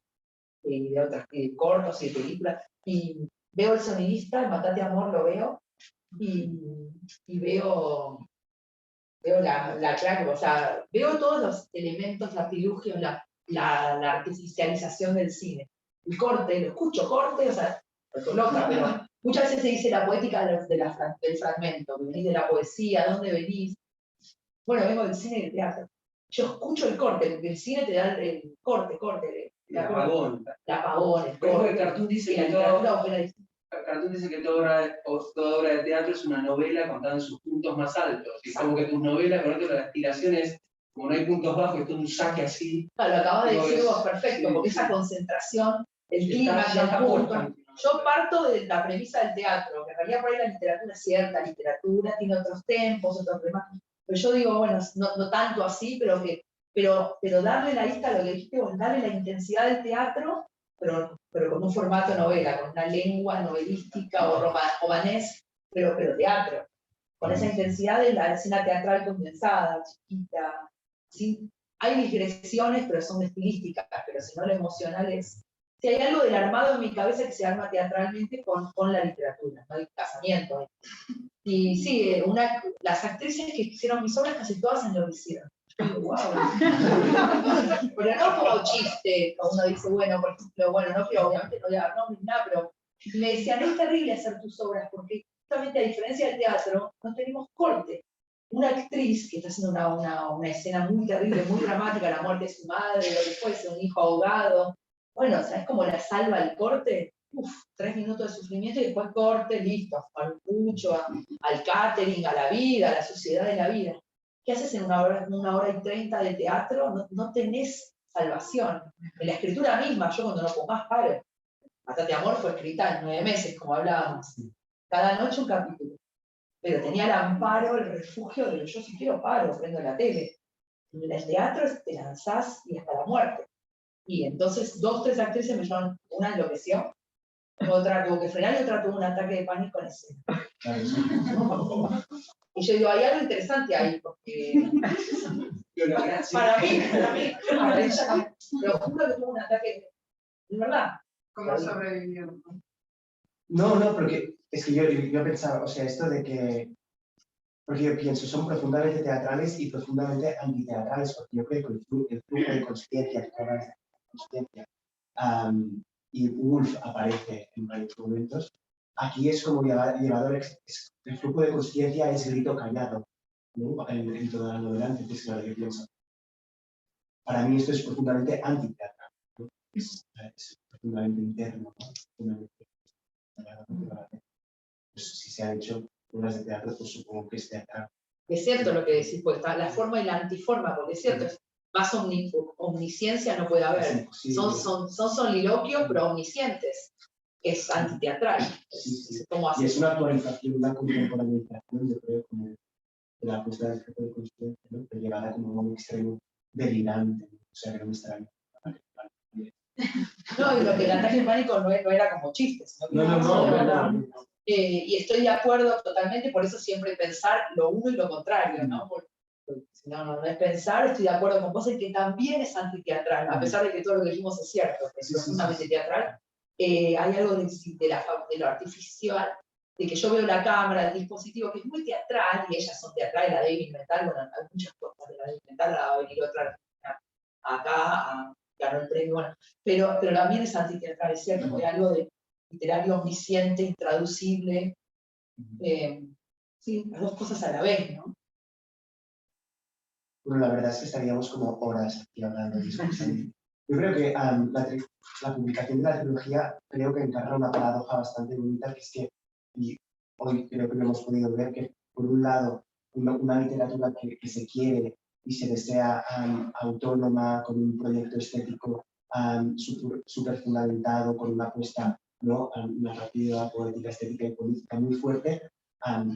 y de otras cortos y de películas, y veo el sonidista, el Matate Amor lo veo, y veo la clave, o sea, veo todos los elementos, la artilugios, la artificialización del cine. El corte, lo escucho corte, o sea, lo loca, pero muchas veces se dice la poética del fragmento, venís de la poesía, ¿dónde venís? Bueno, vengo del cine y del teatro. Yo escucho el corte, el cine te da el corte, el apagón. El apagón, el corte. corte. Cartoon dice que toda obra de teatro es una novela contada en sus puntos más altos. Y como que tus novelas, con esto, la aspiración es, como no hay puntos bajos, es todo un saque así. Claro, lo acabas de decir vos, perfecto, sí, porque esa concentración, el clima, ya está punto, Yo parto de la premisa del teatro, que en realidad por ahí la literatura es cierta, literatura tiene otros tempos, otros temas, pero yo digo, bueno, no tanto así, pero darle la lista a lo que dijiste, bueno, darle la intensidad del teatro, pero con un formato novela, con una lengua novelística o romanés, pero teatro, con esa intensidad de la escena teatral condensada, chiquita, ¿sí? Hay digresiones, pero son estilísticas, pero si no lo emocional es... Si hay algo del armado en mi cabeza que se arma teatralmente con la literatura, ¿no? El casamiento. Y sí, las actrices que hicieron mis obras casi todas enloquecieron. Wow. Pero no como chiste, como uno dice, bueno, por ejemplo, bueno, no quiero, obviamente no voy a dar nombres ni nada, pero me decían, es terrible hacer tus obras, porque justamente a diferencia del teatro, no tenemos corte. Una actriz que está haciendo una escena muy terrible, muy dramática, la muerte de su madre, lo que fuese, un hijo ahogado, bueno, ¿sabes cómo la salva el corte? 3 minutos de sufrimiento y después corte, listo, al pucho, al catering, a la vida, a la sociedad de la vida. ¿Qué haces en una hora y 30 de teatro? No tenés salvación. En la escritura misma, yo cuando no puedo más paro. Matate Amor fue escrita en 9 meses, como hablábamos. Cada noche un capítulo. Pero tenía el amparo, el refugio de yo si quiero paro, prendo la tele. En el teatro te lanzás y hasta la muerte. Y entonces 2, 3 actrices me llamaron, una enloqueció, otra tuvo que frenar y otra tuvo un ataque de pánico en escena. Y yo digo, hay algo interesante ahí, porque para mí, ella, pero juro que tuvo un ataque, de verdad. ¿Cómo sobrevivió? No, porque es que yo pensaba, o sea, esto de que, porque yo pienso, son profundamente teatrales y profundamente antiteatrales, porque yo creo que el flujo de consciencia, y Woolf aparece en varios momentos, aquí es como llevador, el flujo de consciencia es grito callado, ¿no? En toda la novela, entonces claro, yo pienso. Para mí esto es profundamente antiteatral, ¿no? Es profundamente interno, ¿no? Pues si se han hecho obras de teatro, pues supongo que es teatral. Es cierto lo que decís, pues está la forma y la antiforma, porque es cierto, más omnisciencia no puede haber. Son soliloquios, pero omniscientes. Es antiteatral. Sí. ¿Cómo y es una actualización, una contemporaneización, yo creo, como de la apuesta del jefe de consciencia, ¿no? Que llevada como a un extremo delirante, ¿no? O sea, que no me estará. No, y lo que el ataque en pánico no era como chistes. No. Y estoy de acuerdo totalmente, por eso siempre pensar lo uno y lo contrario, ¿no? Porque si no es pensar, estoy de acuerdo con vos en que también es antiteatral, a pesar de que todo lo que dijimos es cierto, que es profundamente teatral. Hay algo de lo artificial, de que yo veo la cámara, el dispositivo, que es muy teatral, y ellas son teatrales, la David Mental, bueno, hay muchas cosas de la David Mental, va a venir otra acá, ganó el premio, bueno, pero también es antiteatral, es cierto, hay algo de literario omnisciente, intraducible, sí, las dos cosas a la vez, ¿no? Bueno, la verdad es que estaríamos como horas aquí hablando de eso. Yo creo que la publicación de la trilogía creo que encarna una paradoja bastante bonita, que es que, y hoy creo que lo hemos podido ver, que por un lado, una literatura que se quiere y se desea autónoma, con un proyecto estético súper fundamentado, con una apuesta, ¿no? Narrativa, poética, estética y política muy fuerte.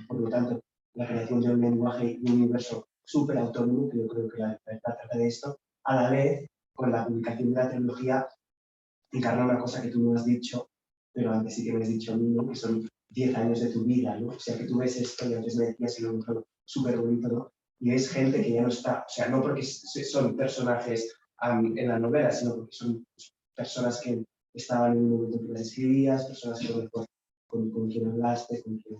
Por lo tanto, la creación de un lenguaje y un universo súper autónomo, que yo creo que la trata de esto, a la vez, con la publicación de la trilogía, encarna una cosa que tú no has dicho, pero antes sí que me has dicho a mí, ¿no? Que son 10 años de tu vida, ¿no? O sea, que tú ves esto y antes me decías y lo encuentro súper bonito, ¿no? Y es gente que ya no está, o sea, no porque son personajes en la novela, sino porque son personas que estaban en un momento que las escribías, personas que con quien hablaste, con quien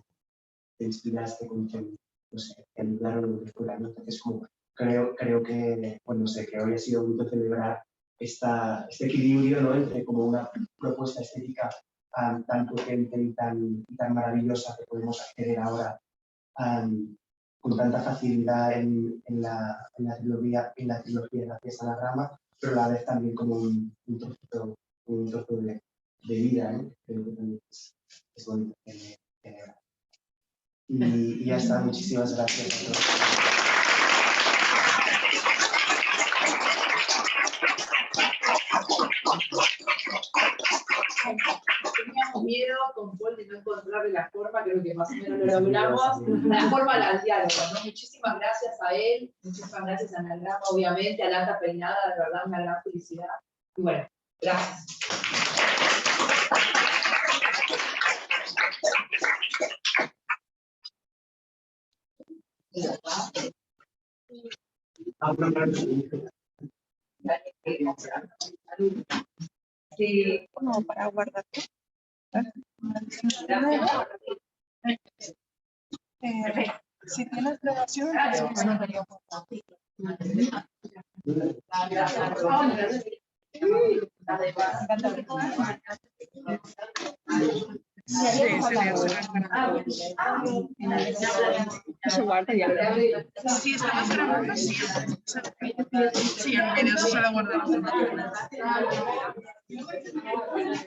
te inspiraste, con quien, no sé, te ayudaron lo que fuera, ¿no? Entonces, como creo que, bueno, no sé, que hoy ha sido bonito celebrar este equilibrio, ¿no? Entre como una propuesta estética tan potente y tan maravillosa que podemos acceder ahora con tanta facilidad en la trilogía gracias a la rama, pero a la vez también como un trozo de vida, ¿no? Creo que también es bonito celebrar. Y ya está, muchísimas gracias a todos. Teníamos con Paul de no encontrarle la forma, creo que más o menos lo logramos, la forma al diálogo, ¿no? Muchísimas gracias a él, muchísimas gracias a Anagrama, obviamente, a Lata Peinada, de verdad una gran felicidad. Y bueno, gracias. Sí. Como para guardar. Si tienes grabación, eso guarda ya. Sí, estamos grabando, sí. Sí, el video se suele guardar.